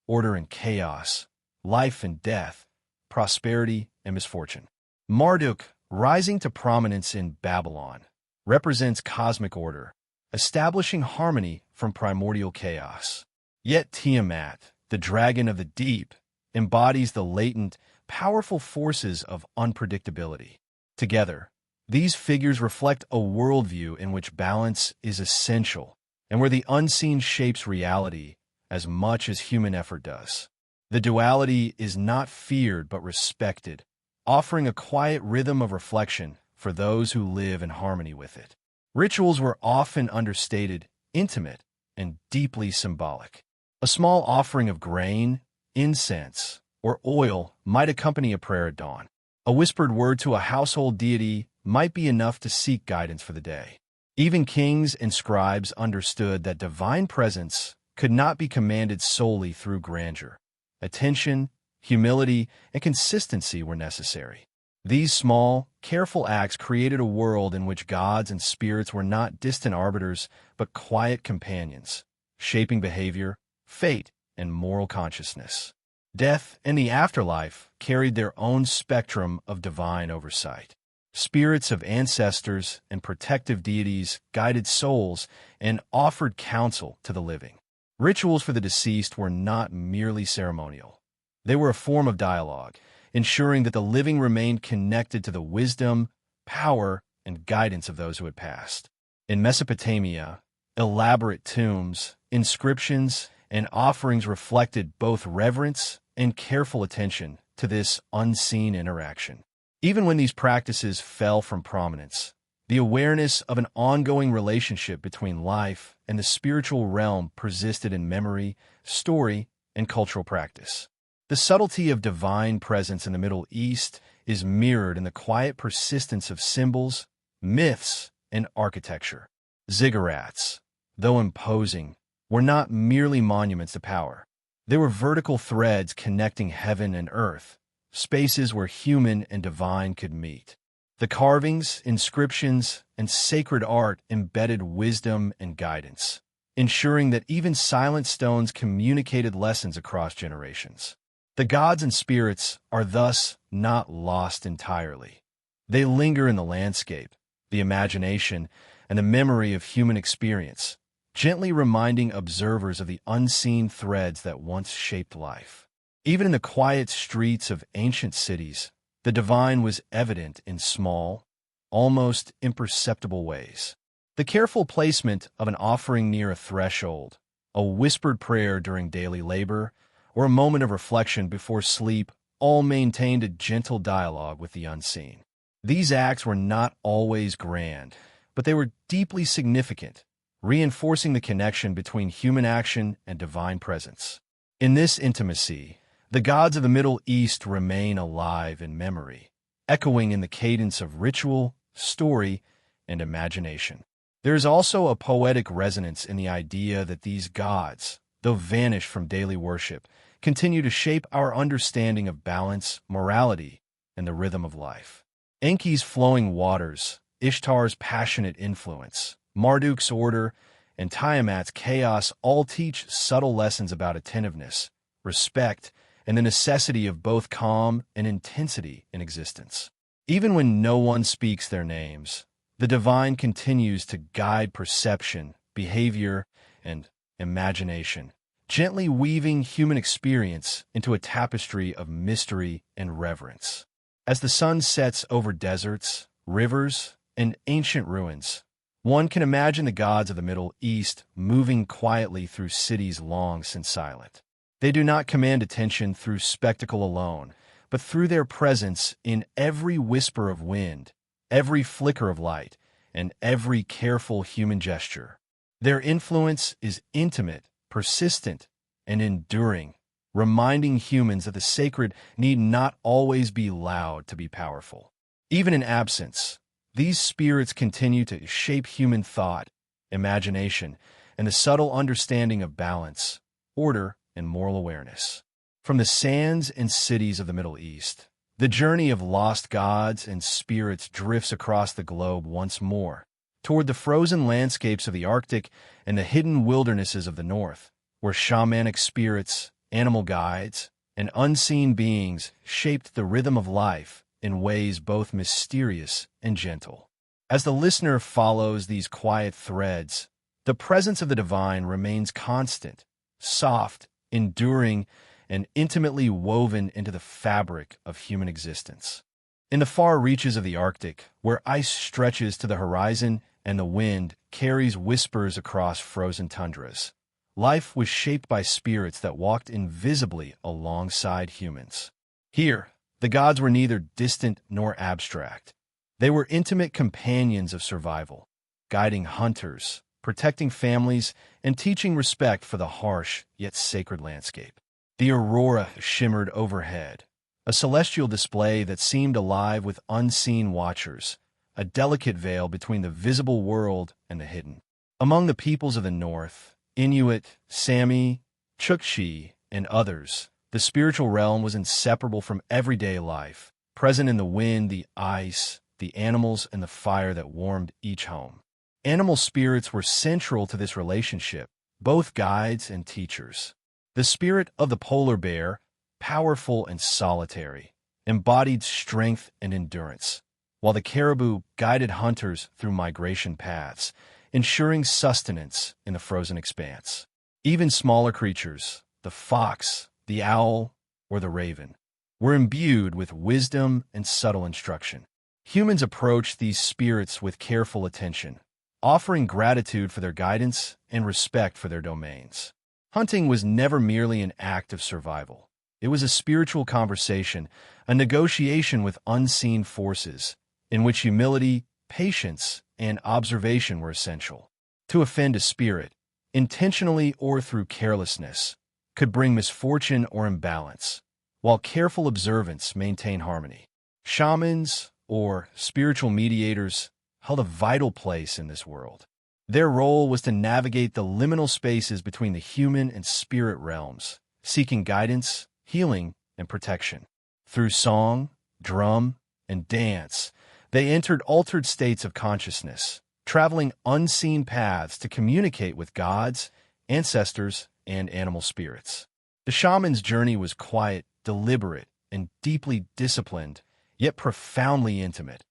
order and chaos, life and death, prosperity and misfortune. Marduk, rising to prominence in Babylon, represents cosmic order, establishing harmony from primordial chaos. Yet Tiamat, the dragon of the deep, embodies the latent, powerful forces of unpredictability. Together, these figures reflect a worldview in which balance is essential and where the unseen shapes reality as much as human effort does. The duality is not feared but respected, offering a quiet rhythm of reflection for those who live in harmony with it. Rituals were often understated, intimate, and deeply symbolic. A small offering of grain, incense, or oil might accompany a prayer at dawn. A whispered word to a household deity might be enough to seek guidance for the day. Even kings and scribes understood that divine presence could not be commanded solely through grandeur. Attention, humility, and consistency were necessary. These small, careful acts created a world in which gods and spirits were not distant arbiters, but quiet companions, shaping behavior, fate, and moral consciousness. Death and the afterlife carried their own spectrum of divine oversight. Spirits of ancestors and protective deities guided souls and offered counsel to the living. Rituals for the deceased were not merely ceremonial. They were a form of dialogue, ensuring that the living remained connected to the wisdom, power, and guidance of those who had passed. In Mesopotamia, elaborate tombs, inscriptions, and offerings reflected both reverence and careful attention to this unseen interaction. Even when these practices fell from prominence, the awareness of an ongoing relationship between life and the spiritual realm persisted in memory, story, and cultural practice. The subtlety of divine presence in the Middle East is mirrored in the quiet persistence of symbols, myths, and architecture. Ziggurats, though imposing, were not merely monuments to power. They were vertical threads connecting heaven and earth, spaces where human and divine could meet. The carvings, inscriptions, and sacred art embedded wisdom and guidance, ensuring that even silent stones communicated lessons across generations. The gods and spirits are thus not lost entirely. They linger in the landscape, the imagination, and the memory of human experience, gently reminding observers of the unseen threads that once shaped life. Even in the quiet streets of ancient cities, the divine was evident in small, almost imperceptible ways. The careful placement of an offering near a threshold, a whispered prayer during daily labor, or a moment of reflection before sleep all maintained a gentle dialogue with the unseen. These acts were not always grand, but they were deeply significant, reinforcing the connection between human action and divine presence. In this intimacy, the gods of the Middle East remain alive in memory, echoing in the cadence of ritual, story, and imagination. There is also a poetic resonance in the idea that these gods, though vanished from daily worship, continue to shape our understanding of balance, morality, and the rhythm of life. Enki's flowing waters, Ishtar's passionate influence, Marduk's order, and Tiamat's chaos all teach subtle lessons about attentiveness, respect, and the necessity of both calm and intensity in existence. Even when no one speaks their names, the divine continues to guide perception, behavior, and imagination, gently weaving human experience into a tapestry of mystery and reverence. As the sun sets over deserts, rivers, and ancient ruins, one can imagine the gods of the Middle East moving quietly through cities long since silent. They do not command attention through spectacle alone, but through their presence in every whisper of wind, every flicker of light, and every careful human gesture. Their influence is intimate, persistent, and enduring, reminding humans that the sacred need not always be loud to be powerful. Even in absence, these spirits continue to shape human thought, imagination, and the subtle understanding of balance, order, and moral awareness. From the sands and cities of the Middle East, the journey of lost gods and spirits drifts across the globe once more, toward the frozen landscapes of the Arctic and the hidden wildernesses of the North, where shamanic spirits, animal guides, and unseen beings shaped the rhythm of life in ways both mysterious and gentle. As the listener follows these quiet threads, the presence of the divine remains constant, soft, enduring, and intimately woven into the fabric of human existence. In the far reaches of the Arctic, where ice stretches to the horizon and the wind carries whispers across frozen tundras, life was shaped by spirits that walked invisibly alongside humans. Here, the gods were neither distant nor abstract. They were intimate companions of survival, guiding hunters, protecting families, and teaching respect for the harsh yet sacred landscape. The aurora shimmered overhead, a celestial display that seemed alive with unseen watchers, a delicate veil between the visible world and the hidden. Among the peoples of the North, Inuit, Sami, Chukchi, and others, the spiritual realm was inseparable from everyday life, present in the wind, the ice, the animals, and the fire that warmed each home. Animal spirits were central to this relationship, both guides and teachers. The spirit of the polar bear, powerful and solitary, embodied strength and endurance, while the caribou guided hunters through migration paths, ensuring sustenance in the frozen expanse. Even smaller creatures, the fox, the owl, or the raven, were imbued with wisdom and subtle instruction. Humans approached these spirits with careful attention, offering gratitude for their guidance and respect for their domains. Hunting was never merely an act of survival. It was a spiritual conversation, a negotiation with unseen forces, in which humility, patience, and observation were essential. To offend a spirit, intentionally or through carelessness, could bring misfortune or imbalance, while careful observance maintained harmony. Shamans, or spiritual mediators, held a vital place in this world. Their role was to navigate the liminal spaces between the human and spirit realms, seeking guidance, healing, and protection. Through song, drum, and dance, they entered altered states of consciousness, traveling unseen paths to communicate with gods, ancestors, and animal spirits. The shaman's journey was quiet, deliberate, and deeply disciplined, yet profoundly intimate.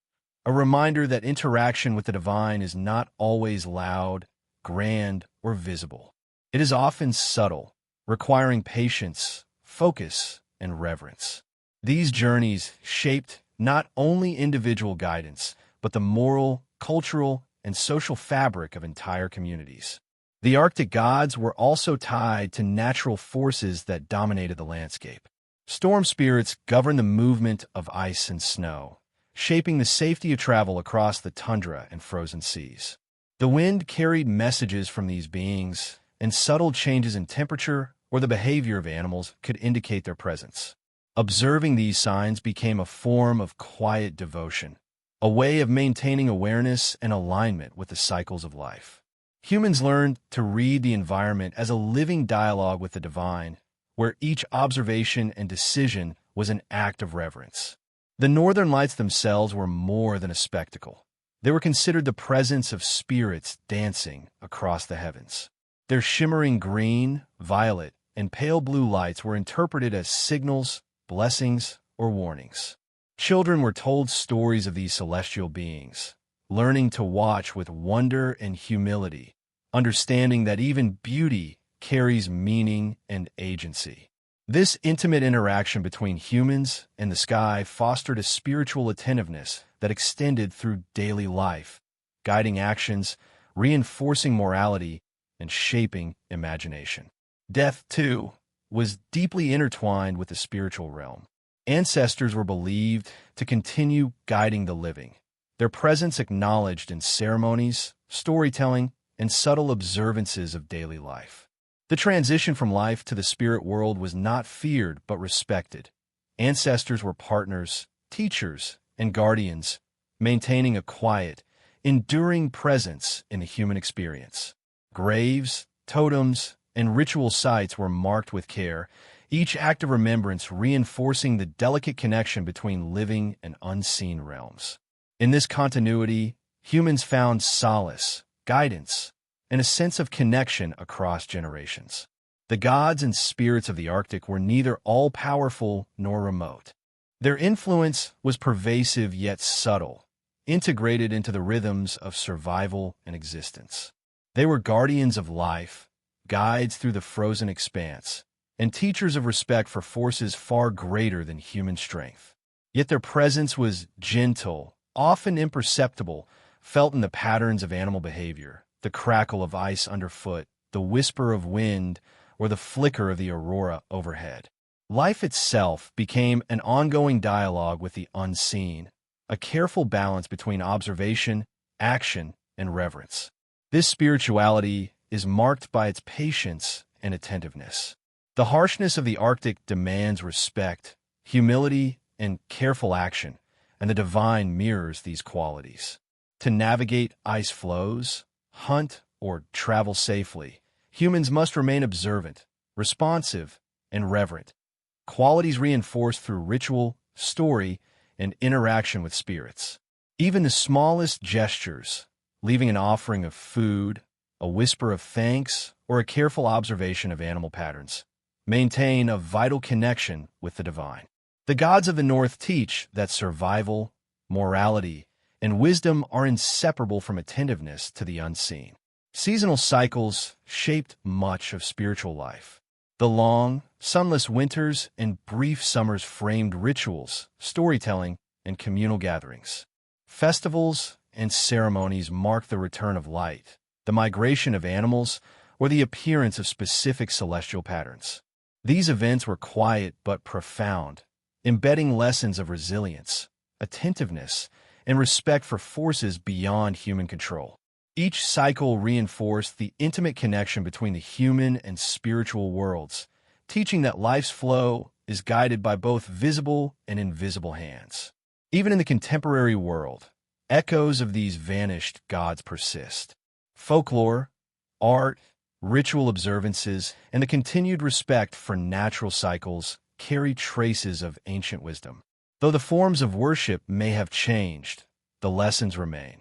A reminder that interaction with the divine is not always loud, grand, or visible. It is often subtle, requiring patience, focus, and reverence. These journeys shaped not only individual guidance, but the moral, cultural, and social fabric of entire communities. The Arctic gods were also tied to natural forces that dominated the landscape. Storm spirits governed the movement of ice and snow, shaping the safety of travel across the tundra and frozen seas. The wind carried messages from these beings, and subtle changes in temperature or the behavior of animals could indicate their presence. Observing these signs became a form of quiet devotion, a way of maintaining awareness and alignment with the cycles of life. Humans learned to read the environment as a living dialogue with the divine, where each observation and decision was an act of reverence. The northern lights themselves were more than a spectacle. They were considered the presence of spirits dancing across the heavens. Their shimmering green, violet, and pale blue lights were interpreted as signals, blessings, or warnings. Children were told stories of these celestial beings, learning to watch with wonder and humility, understanding that even beauty carries meaning and agency. This intimate interaction between humans and the sky fostered a spiritual attentiveness that extended through daily life, guiding actions, reinforcing morality, and shaping imagination. Death, too, was deeply intertwined with the spiritual realm. Ancestors were believed to continue guiding the living, their presence acknowledged in ceremonies, storytelling, and subtle observances of daily life. The transition from life to the spirit world was not feared but respected. Ancestors were partners, teachers, and guardians, maintaining a quiet, enduring presence in the human experience. Graves, totems, and ritual sites were marked with care, each act of remembrance reinforcing the delicate connection between living and unseen realms. In this continuity, humans found solace, guidance, and a sense of connection across generations. The gods and spirits of the Arctic were neither all-powerful nor remote. Their influence was pervasive yet subtle, integrated into the rhythms of survival and existence. They were guardians of life, guides through the frozen expanse, and teachers of respect for forces far greater than human strength. Yet their presence was gentle, often imperceptible, felt in the patterns of animal behavior, the crackle of ice underfoot, the whisper of wind, or the flicker of the aurora overhead. Life itself became an ongoing dialogue with the unseen, a careful balance between observation, action, and reverence. This spirituality is marked by its patience and attentiveness. The harshness of the Arctic demands respect, humility, and careful action, and the divine mirrors these qualities. To navigate ice floes, hunt, or travel safely, humans must remain observant, responsive, and reverent, qualities reinforced through ritual, story, and interaction with spirits. Even the smallest gestures, leaving an offering of food, a whisper of thanks, or a careful observation of animal patterns, maintain a vital connection with the divine. The gods of the North teach that survival, morality, and wisdom are inseparable from attentiveness to the unseen. Seasonal cycles shaped much of spiritual life. The long, sunless winters and brief summers framed rituals, storytelling, and communal gatherings. Festivals and ceremonies marked the return of light, the migration of animals, or the appearance of specific celestial patterns. These events were quiet but profound, embedding lessons of resilience, attentiveness, and respect for forces beyond human control. Each cycle reinforced the intimate connection between the human and spiritual worlds, teaching that life's flow is guided by both visible and invisible hands. Even in the contemporary world, echoes of these vanished gods persist. Folklore, art, ritual observances, and the continued respect for natural cycles carry traces of ancient wisdom. Though the forms of worship may have changed, the lessons remain.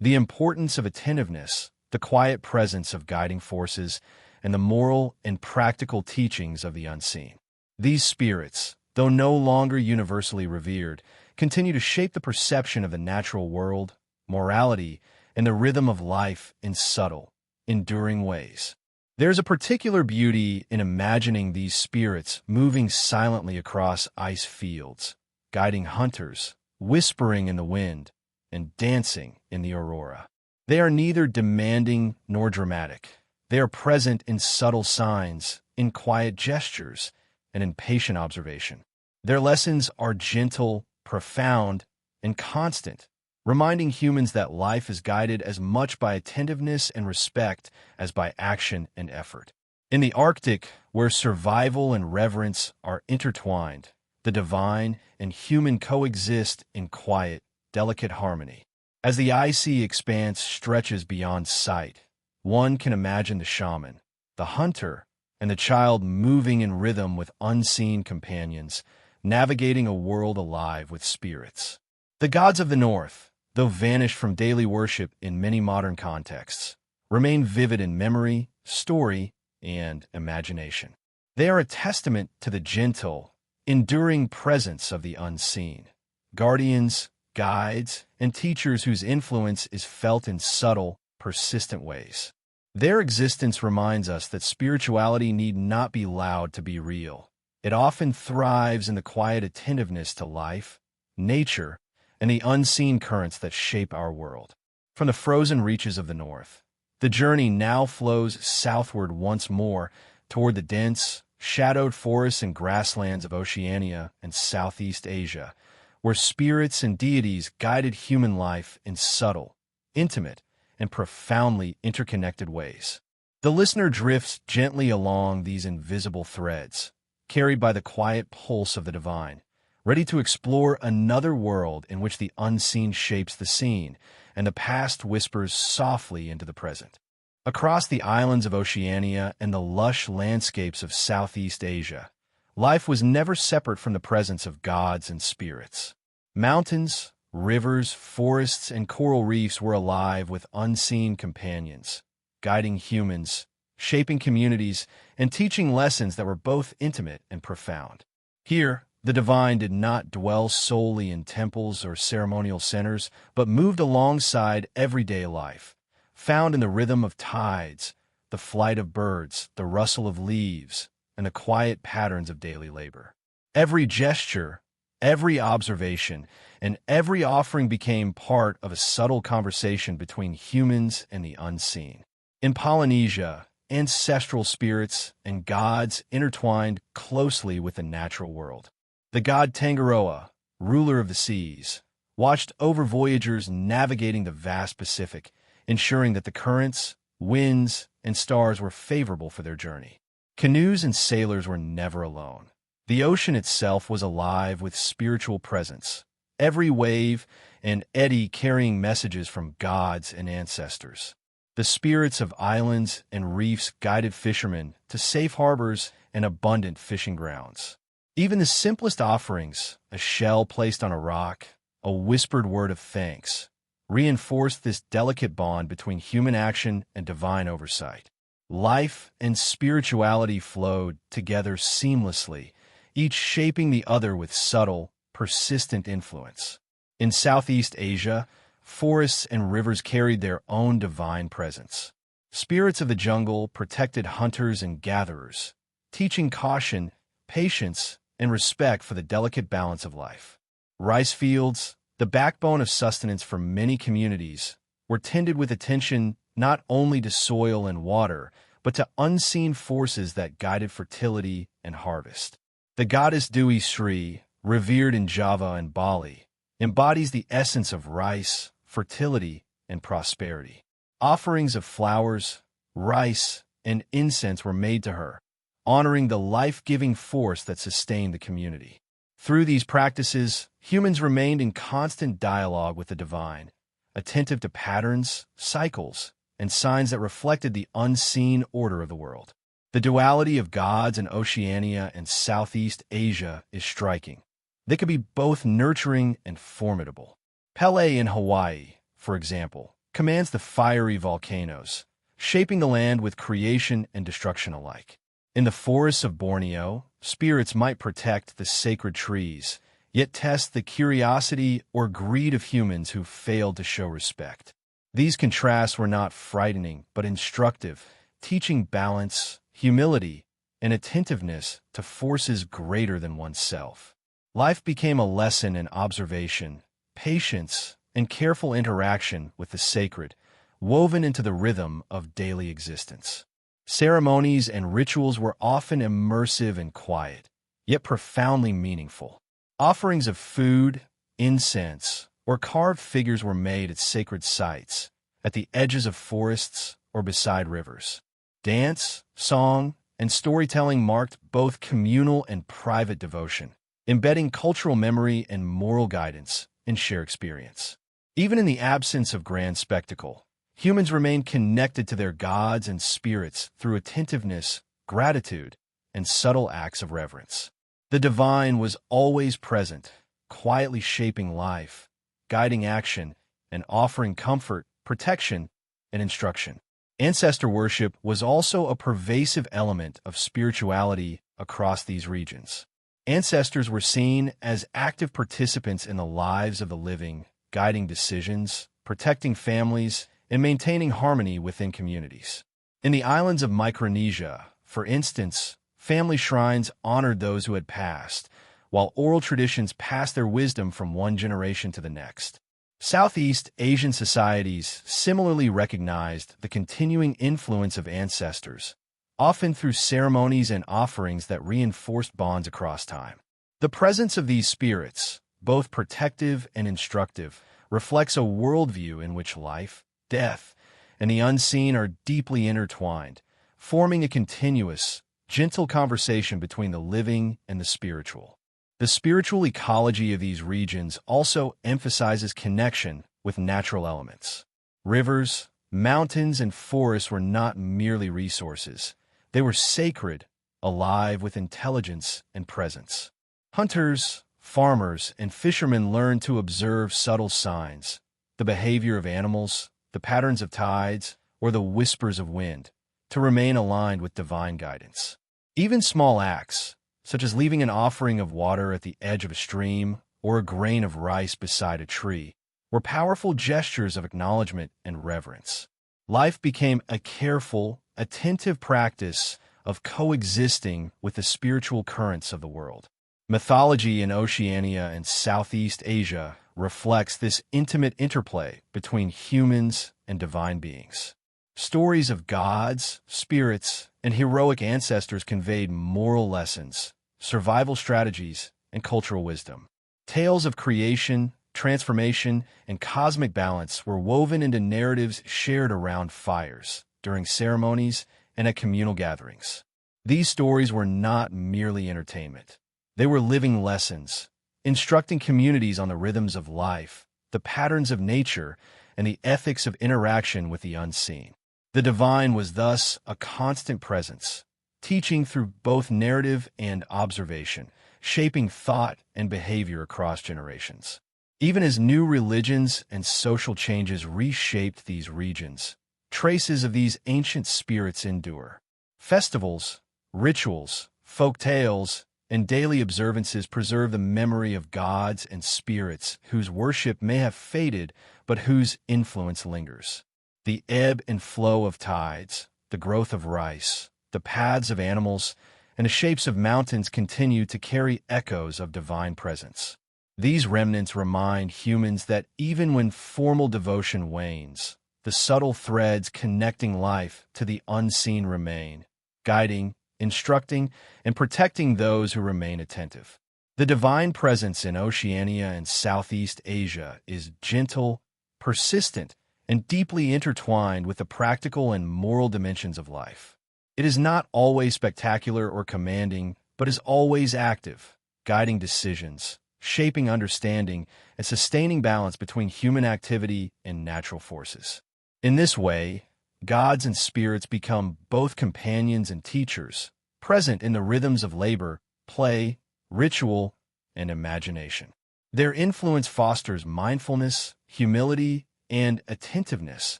The importance of attentiveness, the quiet presence of guiding forces, and the moral and practical teachings of the unseen. These spirits, though no longer universally revered, continue to shape the perception of the natural world, morality, and the rhythm of life in subtle, enduring ways. There's a particular beauty in imagining these spirits moving silently across ice fields, guiding hunters, whispering in the wind, and dancing in the aurora. They are neither demanding nor dramatic. They are present in subtle signs, in quiet gestures, and in patient observation. Their lessons are gentle, profound, and constant, reminding humans that life is guided as much by attentiveness and respect as by action and effort. In the Arctic, where survival and reverence are intertwined, the divine and human coexist in quiet, delicate harmony. As the icy expanse stretches beyond sight, one can imagine the shaman, the hunter, and the child moving in rhythm with unseen companions, navigating a world alive with spirits. The gods of the North, though vanished from daily worship in many modern contexts, remain vivid in memory, story, and imagination. They are a testament to the gentle, enduring presence of the unseen, guardians, guides, and teachers whose influence is felt in subtle, persistent ways. Their existence reminds us that spirituality need not be loud to be real. It often thrives in the quiet attentiveness to life, nature, and the unseen currents that shape our world. From the frozen reaches of the north, the journey now flows southward once more toward the dense, shadowed forests and grasslands of Oceania and Southeast Asia, where spirits and deities guided human life in subtle, intimate, and profoundly interconnected ways. The listener drifts gently along these invisible threads, carried by the quiet pulse of the divine, ready to explore another world in which the unseen shapes the scene and the past whispers softly into the present. Across the islands of Oceania and the lush landscapes of Southeast Asia, life was never separate from the presence of gods and spirits. Mountains, rivers, forests, and coral reefs were alive with unseen companions, guiding humans, shaping communities, and teaching lessons that were both intimate and profound. Here, the divine did not dwell solely in temples or ceremonial centers, but moved alongside everyday life, found in the rhythm of tides, the flight of birds, the rustle of leaves, and the quiet patterns of daily labor. Every gesture, every observation, and every offering became part of a subtle conversation between humans and the unseen. In Polynesia, ancestral spirits and gods intertwined closely with the natural world. The god Tangaroa, ruler of the seas, watched over voyagers navigating the vast Pacific, ensuring that the currents, winds, and stars were favorable for their journey. Canoes and sailors were never alone. The ocean itself was alive with spiritual presence, every wave and eddy carrying messages from gods and ancestors. The spirits of islands and reefs guided fishermen to safe harbors and abundant fishing grounds. Even the simplest offerings, a shell placed on a rock, a whispered word of thanks, reinforced this delicate bond between human action and divine oversight. Life and spirituality flowed together seamlessly, each shaping the other with subtle, persistent influence. In Southeast Asia, forests and rivers carried their own divine presence. Spirits of the jungle protected hunters and gatherers, teaching caution, patience, and respect for the delicate balance of life. Rice fields, the backbone of sustenance for many communities, were tended with attention not only to soil and water, but to unseen forces that guided fertility and harvest. The goddess Dewi Sri, revered in Java and Bali, embodies the essence of rice, fertility, and prosperity. Offerings of flowers, rice, and incense were made to her, honoring the life-giving force that sustained the community. Through these practices, humans remained in constant dialogue with the divine, attentive to patterns, cycles, and signs that reflected the unseen order of the world. The duality of gods in Oceania and Southeast Asia is striking. They could be both nurturing and formidable. Pele in Hawaii, for example, commands the fiery volcanoes, shaping the land with creation and destruction alike. In the forests of Borneo, spirits might protect the sacred trees, yet test the curiosity or greed of humans who failed to show respect. These contrasts were not frightening, but instructive, teaching balance, humility, and attentiveness to forces greater than oneself. Life became a lesson in observation, patience, and careful interaction with the sacred, woven into the rhythm of daily existence. Ceremonies and rituals were often immersive and quiet, yet profoundly meaningful. Offerings of food, incense, or carved figures were made at sacred sites, at the edges of forests or beside rivers. Dance, song, and storytelling marked both communal and private devotion, embedding cultural memory and moral guidance in shared experience. Even in the absence of grand spectacle, humans remained connected to their gods and spirits through attentiveness, gratitude, and subtle acts of reverence. The divine was always present, quietly shaping life, guiding action, and offering comfort, protection, and instruction. Ancestor worship was also a pervasive element of spirituality across these regions. Ancestors were seen as active participants in the lives of the living, guiding decisions, protecting families, and maintaining harmony within communities. In the islands of Micronesia, for instance, family shrines honored those who had passed, while oral traditions passed their wisdom from one generation to the next. Southeast Asian societies similarly recognized the continuing influence of ancestors, often through ceremonies and offerings that reinforced bonds across time. The presence of these spirits, both protective and instructive, reflects a worldview in which life, death, and the unseen are deeply intertwined, forming a continuous, gentle conversation between the living and the spiritual. The spiritual ecology of these regions also emphasizes connection with natural elements. Rivers, mountains, and forests were not merely resources. They were sacred, alive with intelligence and presence. Hunters, farmers, and fishermen learned to observe subtle signs, the behavior of animals, the patterns of tides, or the whispers of wind, to remain aligned with divine guidance. Even small acts, such as leaving an offering of water at the edge of a stream or a grain of rice beside a tree, were powerful gestures of acknowledgement and reverence. Life became a careful, attentive practice of coexisting with the spiritual currents of the world. Mythology in Oceania and Southeast Asia reflects this intimate interplay between humans and divine beings. Stories of gods, spirits, and heroic ancestors conveyed moral lessons, survival strategies, and cultural wisdom. Tales of creation, transformation, and cosmic balance were woven into narratives shared around fires, during ceremonies, and at communal gatherings. These stories were not merely entertainment. They were living lessons, instructing communities on the rhythms of life, the patterns of nature, and the ethics of interaction with the unseen. The divine was thus a constant presence, teaching through both narrative and observation, shaping thought and behavior across generations. Even as new religions and social changes reshaped these regions, traces of these ancient spirits endure. Festivals, rituals, folk tales, and daily observances preserve the memory of gods and spirits whose worship may have faded but whose influence lingers. The ebb and flow of tides, the growth of rice, the paths of animals, and the shapes of mountains continue to carry echoes of divine presence. These remnants remind humans that even when formal devotion wanes, the subtle threads connecting life to the unseen remain, guiding, instructing, and protecting those who remain attentive. The divine presence in Oceania and Southeast Asia is gentle, persistent, and deeply intertwined with the practical and moral dimensions of life. It is not always spectacular or commanding, but is always active, guiding decisions, shaping understanding, and sustaining balance between human activity and natural forces. In this way, gods and spirits become both companions and teachers, present in the rhythms of labor, play, ritual, and imagination. Their influence fosters mindfulness, humility, and attentiveness,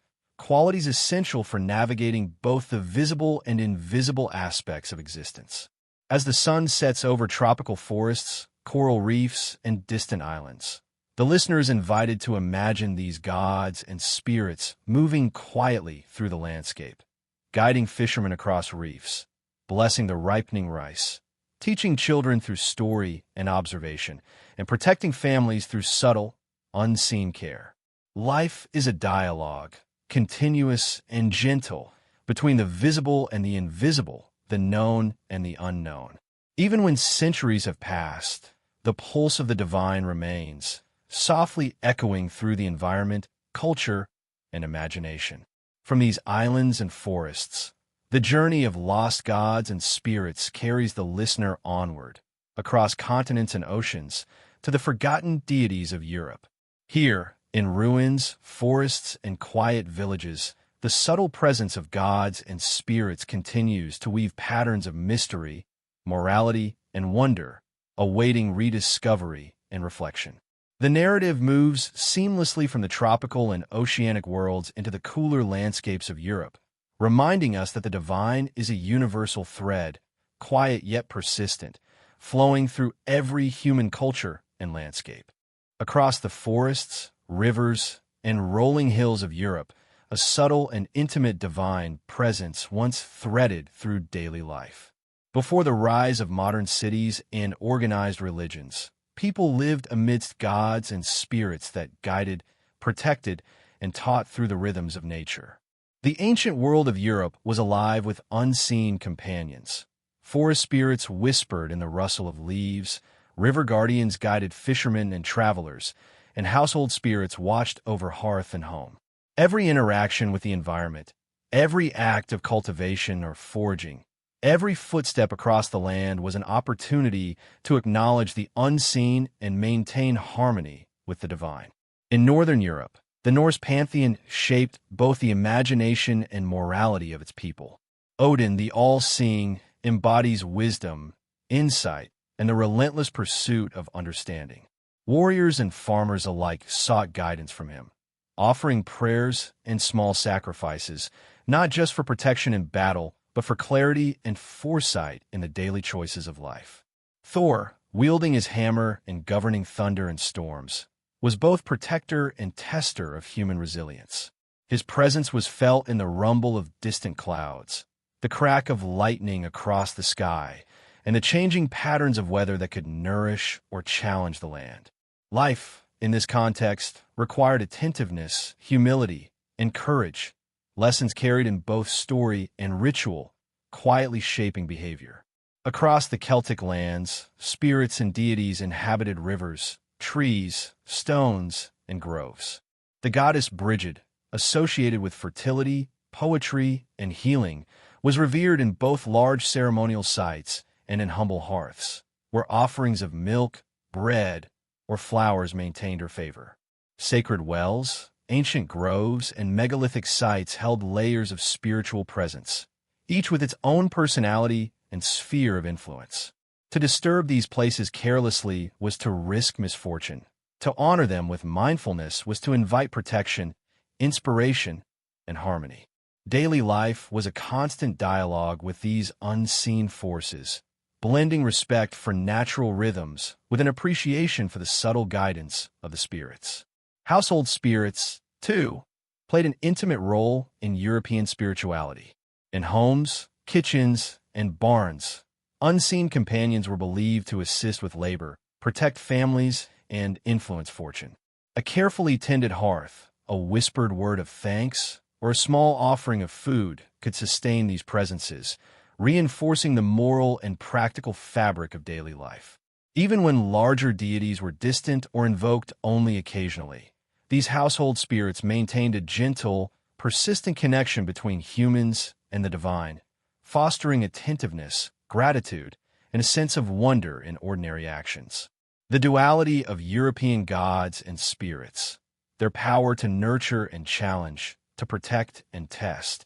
qualities essential for navigating both the visible and invisible aspects of existence. As the sun sets over tropical forests, coral reefs, and distant islands, the listener is invited to imagine these gods and spirits moving quietly through the landscape, guiding fishermen across reefs, blessing the ripening rice, teaching children through story and observation, and protecting families through subtle, unseen care. Life is a dialogue, continuous and gentle, between the visible and the invisible, the known and the unknown. Even when centuries have passed, the pulse of the divine remains, softly echoing through the environment, culture, and imagination. From these islands and forests, the journey of lost gods and spirits carries the listener onward, across continents and oceans, to the forgotten deities of Europe. Here, in ruins, forests, and quiet villages, the subtle presence of gods and spirits continues to weave patterns of mystery, morality, and wonder, awaiting rediscovery and reflection. The narrative moves seamlessly from the tropical and oceanic worlds into the cooler landscapes of Europe, reminding us that the divine is a universal thread, quiet yet persistent, flowing through every human culture and landscape. Across the forests, rivers, and rolling hills of Europe, a subtle and intimate divine presence once threaded through daily life. Before the rise of modern cities and organized religions, people lived amidst gods and spirits that guided, protected, and taught through the rhythms of nature. The ancient world of Europe was alive with unseen companions. Forest spirits whispered in the rustle of leaves, river guardians guided fishermen and travelers, and household spirits watched over hearth and home. Every interaction with the environment, every act of cultivation or foraging, every footstep across the land was an opportunity to acknowledge the unseen and maintain harmony with the divine. In Northern Europe, the Norse pantheon shaped both the imagination and morality of its people. Odin, the all-seeing, embodies wisdom, insight, and the relentless pursuit of understanding. Warriors and farmers alike sought guidance from him, offering prayers and small sacrifices, not just for protection in battle, but for clarity and foresight in the daily choices of life. Thor, wielding his hammer and governing thunder and storms, was both protector and tester of human resilience. His presence was felt in the rumble of distant clouds, the crack of lightning across the sky, and the changing patterns of weather that could nourish or challenge the land. Life, in this context, required attentiveness, humility, and courage, lessons carried in both story and ritual, quietly shaping behavior. Across the Celtic lands, spirits and deities inhabited rivers, trees, stones, and groves. The goddess Brigid, associated with fertility, poetry, and healing, was revered in both large ceremonial sites and in humble hearths, where offerings of milk, bread, or flowers maintained her favor. Sacred wells, ancient groves, and megalithic sites held layers of spiritual presence, each with its own personality and sphere of influence. To disturb these places carelessly was to risk misfortune. To honor them with mindfulness was to invite protection, inspiration, and harmony. Daily life was a constant dialogue with these unseen forces, blending respect for natural rhythms with an appreciation for the subtle guidance of the spirits. Household spirits, too, played an intimate role in European spirituality. In homes, kitchens, and barns, unseen companions were believed to assist with labor, protect families, and influence fortune. A carefully tended hearth, a whispered word of thanks, or a small offering of food could sustain these presences, reinforcing the moral and practical fabric of daily life. Even when larger deities were distant or invoked only occasionally, these household spirits maintained a gentle, persistent connection between humans and the divine, fostering attentiveness, gratitude, and a sense of wonder in ordinary actions. The duality of European gods and spirits, their power to nurture and challenge, to protect and test,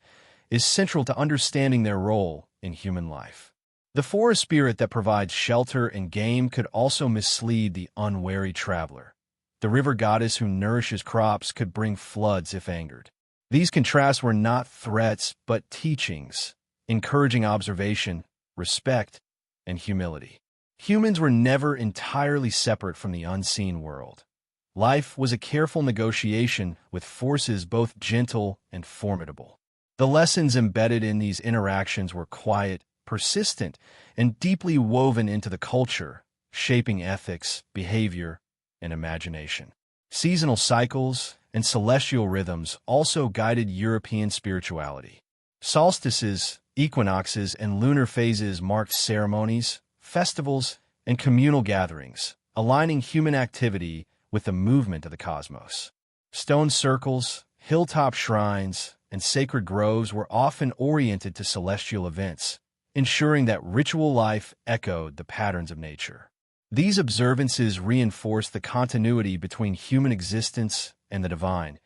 is central to understanding their role in human life. The forest spirit that provides shelter and game could also mislead the unwary traveler. The river goddess who nourishes crops could bring floods if angered. These contrasts were not threats but teachings, encouraging observation, respect, and humility. Humans were never entirely separate from the unseen world. Life was a careful negotiation with forces both gentle and formidable. The lessons embedded in these interactions were quiet, persistent, and deeply woven into the culture, shaping ethics, behavior, and imagination. Seasonal cycles and celestial rhythms also guided European spirituality. Solstices, equinoxes, and lunar phases marked ceremonies, festivals, and communal gatherings, aligning human activity with the movement of the cosmos. Stone circles, hilltop shrines, and sacred groves were often oriented to celestial events, ensuring that ritual life echoed the patterns of nature. These observances reinforced the continuity between human existence and the divine,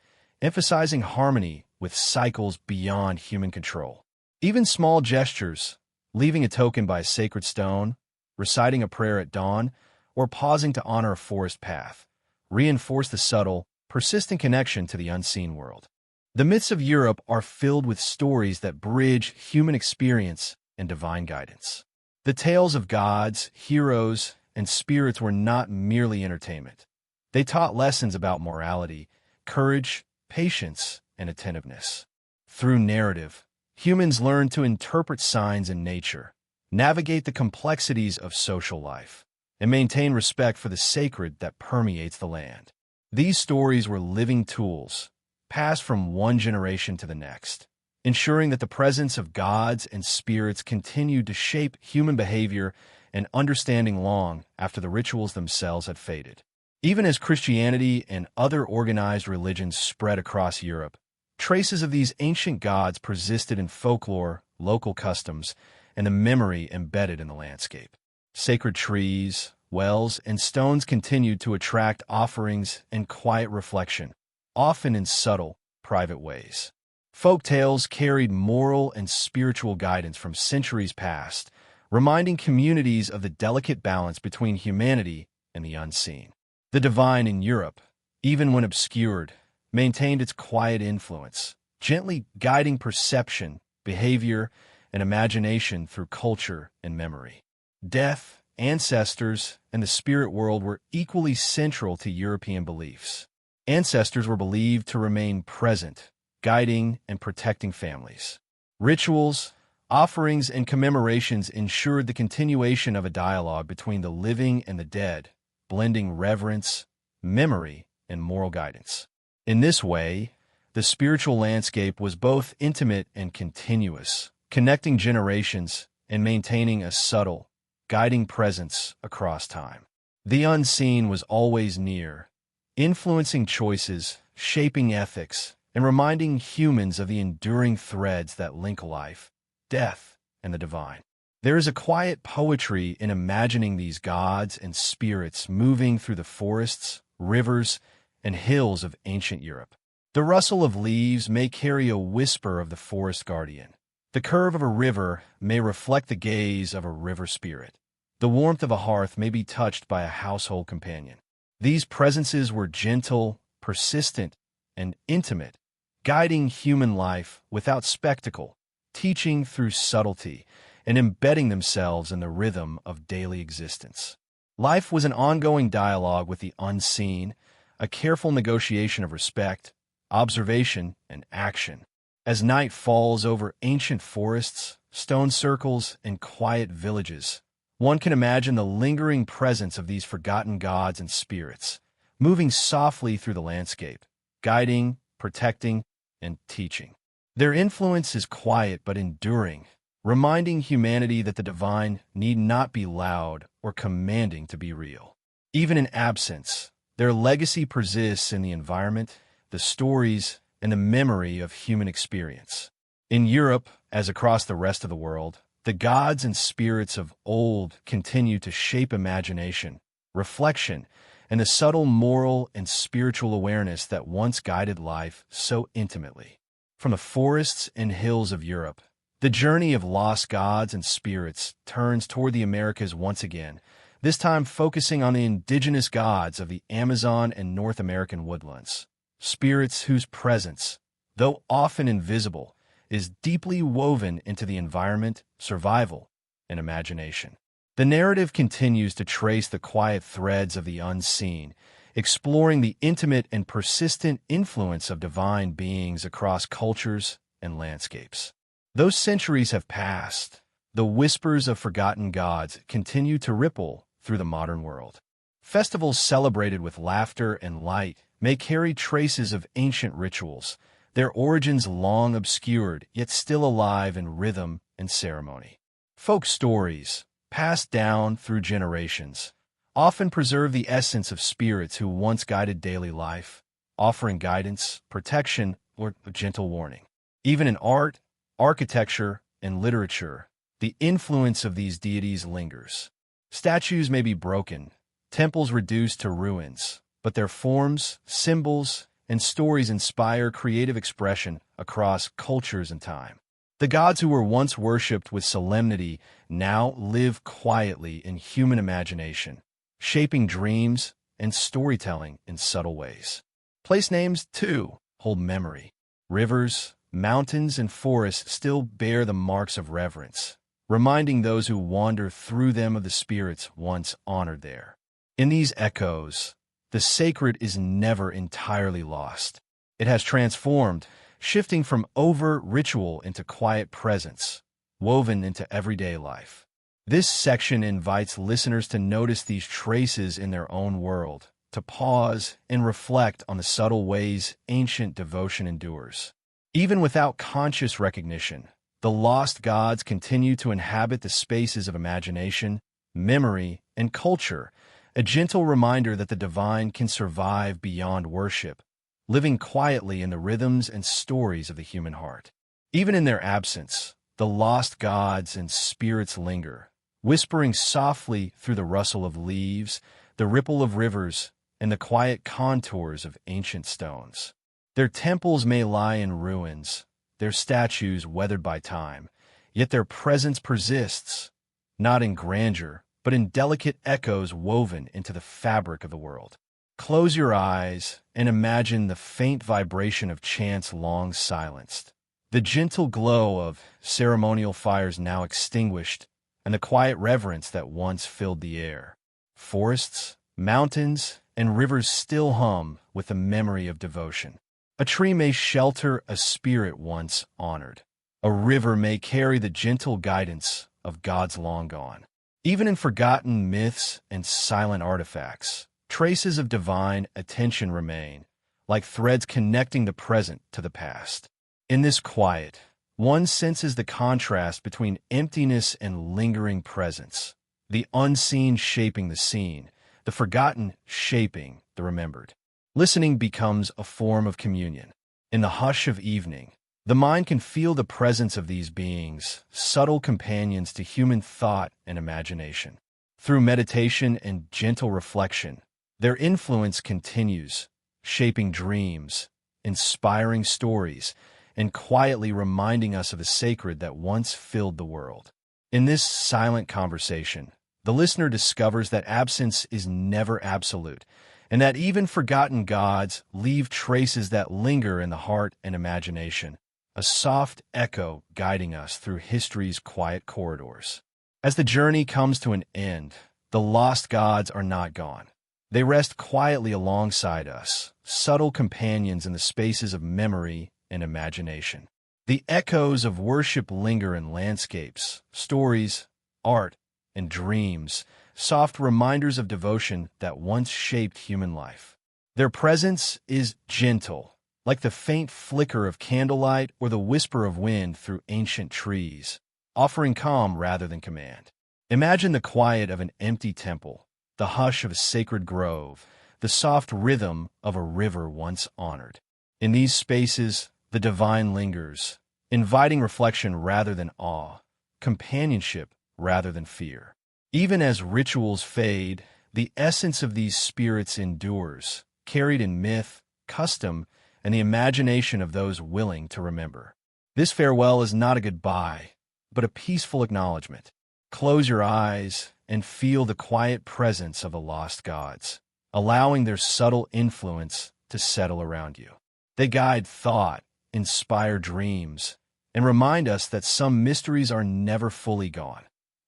emphasizing harmony with cycles beyond human control. Even small gestures, leaving a token by a sacred stone, reciting a prayer at dawn, or pausing to honor a forest path, reinforce the subtle, persistent connection to the unseen world. The myths of Europe are filled with stories that bridge human experience and divine guidance. The tales of gods, heroes, and spirits were not merely entertainment. They taught lessons about morality, courage, patience, and attentiveness. Through narrative, humans learned to interpret signs in nature, navigate the complexities of social life, and maintain respect for the sacred that permeates the land. These stories were living tools, passed from one generation to the next, ensuring that the presence of gods and spirits continued to shape human behavior and understanding long after the rituals themselves had faded. Even as Christianity and other organized religions spread across Europe, traces of these ancient gods persisted in folklore, local customs, and the memory embedded in the landscape. Sacred trees, wells, and stones continued to attract offerings and quiet reflection, often in subtle, private ways. Folk tales carried moral and spiritual guidance from centuries past, reminding communities of the delicate balance between humanity and the unseen. The divine in Europe, even when obscured, maintained its quiet influence, gently guiding perception, behavior, and imagination through culture and memory. Death, ancestors, and the spirit world were equally central to European beliefs. Ancestors were believed to remain present, guiding and protecting families. Rituals, offerings, and commemorations ensured the continuation of a dialogue between the living and the dead, blending reverence, memory, and moral guidance. In this way, the spiritual landscape was both intimate and continuous, connecting generations and maintaining a subtle, guiding presence across time. The unseen was always near, influencing choices, shaping ethics, and reminding humans of the enduring threads that link life, death, and the divine. There is a quiet poetry in imagining these gods and spirits moving through the forests, rivers, and hills of ancient Europe. The rustle of leaves may carry a whisper of the forest guardian. The curve of a river may reflect the gaze of a river spirit. The warmth of a hearth may be touched by a household companion. These presences were gentle, persistent, and intimate, guiding human life without spectacle, teaching through subtlety, and embedding themselves in the rhythm of daily existence. Life was an ongoing dialogue with the unseen, a careful negotiation of respect, observation, and action. As night falls over ancient forests, stone circles, and quiet villages, one can imagine the lingering presence of these forgotten gods and spirits, moving softly through the landscape, guiding, protecting, and teaching. Their influence is quiet but enduring, reminding humanity that the divine need not be loud or commanding to be real. Even in absence, their legacy persists in the environment, the stories, and the memory of human experience. In Europe, as across the rest of the world, the gods and spirits of old continue to shape imagination, reflection, and the subtle moral and spiritual awareness that once guided life so intimately. From the forests and hills of Europe, the journey of lost gods and spirits turns toward the Americas once again, this time focusing on the indigenous gods of the Amazon and North American woodlands, spirits whose presence, though often invisible, is deeply woven into the environment, survival, and imagination. The narrative continues to trace the quiet threads of the unseen, exploring the intimate and persistent influence of divine beings across cultures and landscapes. Though centuries have passed, the whispers of forgotten gods continue to ripple through the modern world. Festivals celebrated with laughter and light may carry traces of ancient rituals, their origins long obscured yet still alive in rhythm and ceremony. Folk stories, passed down through generations, often preserve the essence of spirits who once guided daily life, offering guidance, protection, or a gentle warning. Even in art, architecture, and literature, the influence of these deities lingers. Statues may be broken, temples reduced to ruins, but their forms, symbols, and stories inspire creative expression across cultures and time. The gods who were once worshipped with solemnity now live quietly in human imagination, shaping dreams and storytelling in subtle ways. Place names, too, hold memory. Rivers, mountains, and forests still bear the marks of reverence, reminding those who wander through them of the spirits once honored there. In these echoes, the sacred is never entirely lost. It has transformed, shifting from overt ritual into quiet presence, woven into everyday life. This section invites listeners to notice these traces in their own world, to pause and reflect on the subtle ways ancient devotion endures. Even without conscious recognition, the lost gods continue to inhabit the spaces of imagination, memory, and culture, a gentle reminder that the divine can survive beyond worship, living quietly in the rhythms and stories of the human heart. Even in their absence, the lost gods and spirits linger, whispering softly through the rustle of leaves, the ripple of rivers, and the quiet contours of ancient stones. Their temples may lie in ruins, their statues weathered by time, yet their presence persists, not in grandeur, but in delicate echoes woven into the fabric of the world. Close your eyes and imagine the faint vibration of chants long silenced, the gentle glow of ceremonial fires now extinguished, and the quiet reverence that once filled the air. Forests, mountains, and rivers still hum with the memory of devotion. A tree may shelter a spirit once honored. A river may carry the gentle guidance of gods long gone. Even in forgotten myths and silent artifacts, traces of divine attention remain, like threads connecting the present to the past. In this quiet, one senses the contrast between emptiness and lingering presence, the unseen shaping the seen, the forgotten shaping the remembered. Listening becomes a form of communion. In the hush of evening, the mind can feel the presence of these beings, subtle companions to human thought and imagination. Through meditation and gentle reflection, their influence continues, shaping dreams, inspiring stories, and quietly reminding us of the sacred that once filled the world. In this silent conversation, the listener discovers that absence is never absolute, and that even forgotten gods leave traces that linger in the heart and imagination, a soft echo guiding us through history's quiet corridors. As the journey comes to an end, the lost gods are not gone. They rest quietly alongside us, subtle companions in the spaces of memory and imagination. The echoes of worship linger in landscapes, stories, art, and dreams, soft reminders of devotion that once shaped human life. Their presence is gentle, like the faint flicker of candlelight or the whisper of wind through ancient trees, offering calm rather than command. Imagine the quiet of an empty temple, the hush of a sacred grove, the soft rhythm of a river once honored. In these spaces, the divine lingers, inviting reflection rather than awe, companionship rather than fear. Even as rituals fade, the essence of these spirits endures, carried in myth, custom, and the imagination of those willing to remember. This farewell is not a goodbye, but a peaceful acknowledgement. Close your eyes and feel the quiet presence of the lost gods, allowing their subtle influence to settle around you. They guide thought, inspire dreams, and remind us that some mysteries are never fully gone.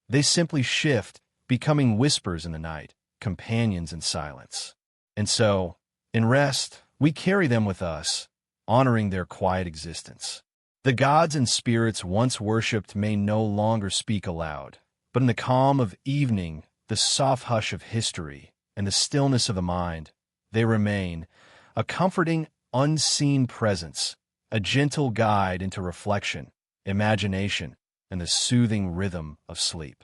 They simply shift, becoming whispers in the night, companions in silence. And so, in rest, we carry them with us, honoring their quiet existence. The gods and spirits once worshipped may no longer speak aloud, but in the calm of evening, the soft hush of history, and the stillness of the mind, they remain, a comforting, unseen presence, a gentle guide into reflection, imagination, and the soothing rhythm of sleep.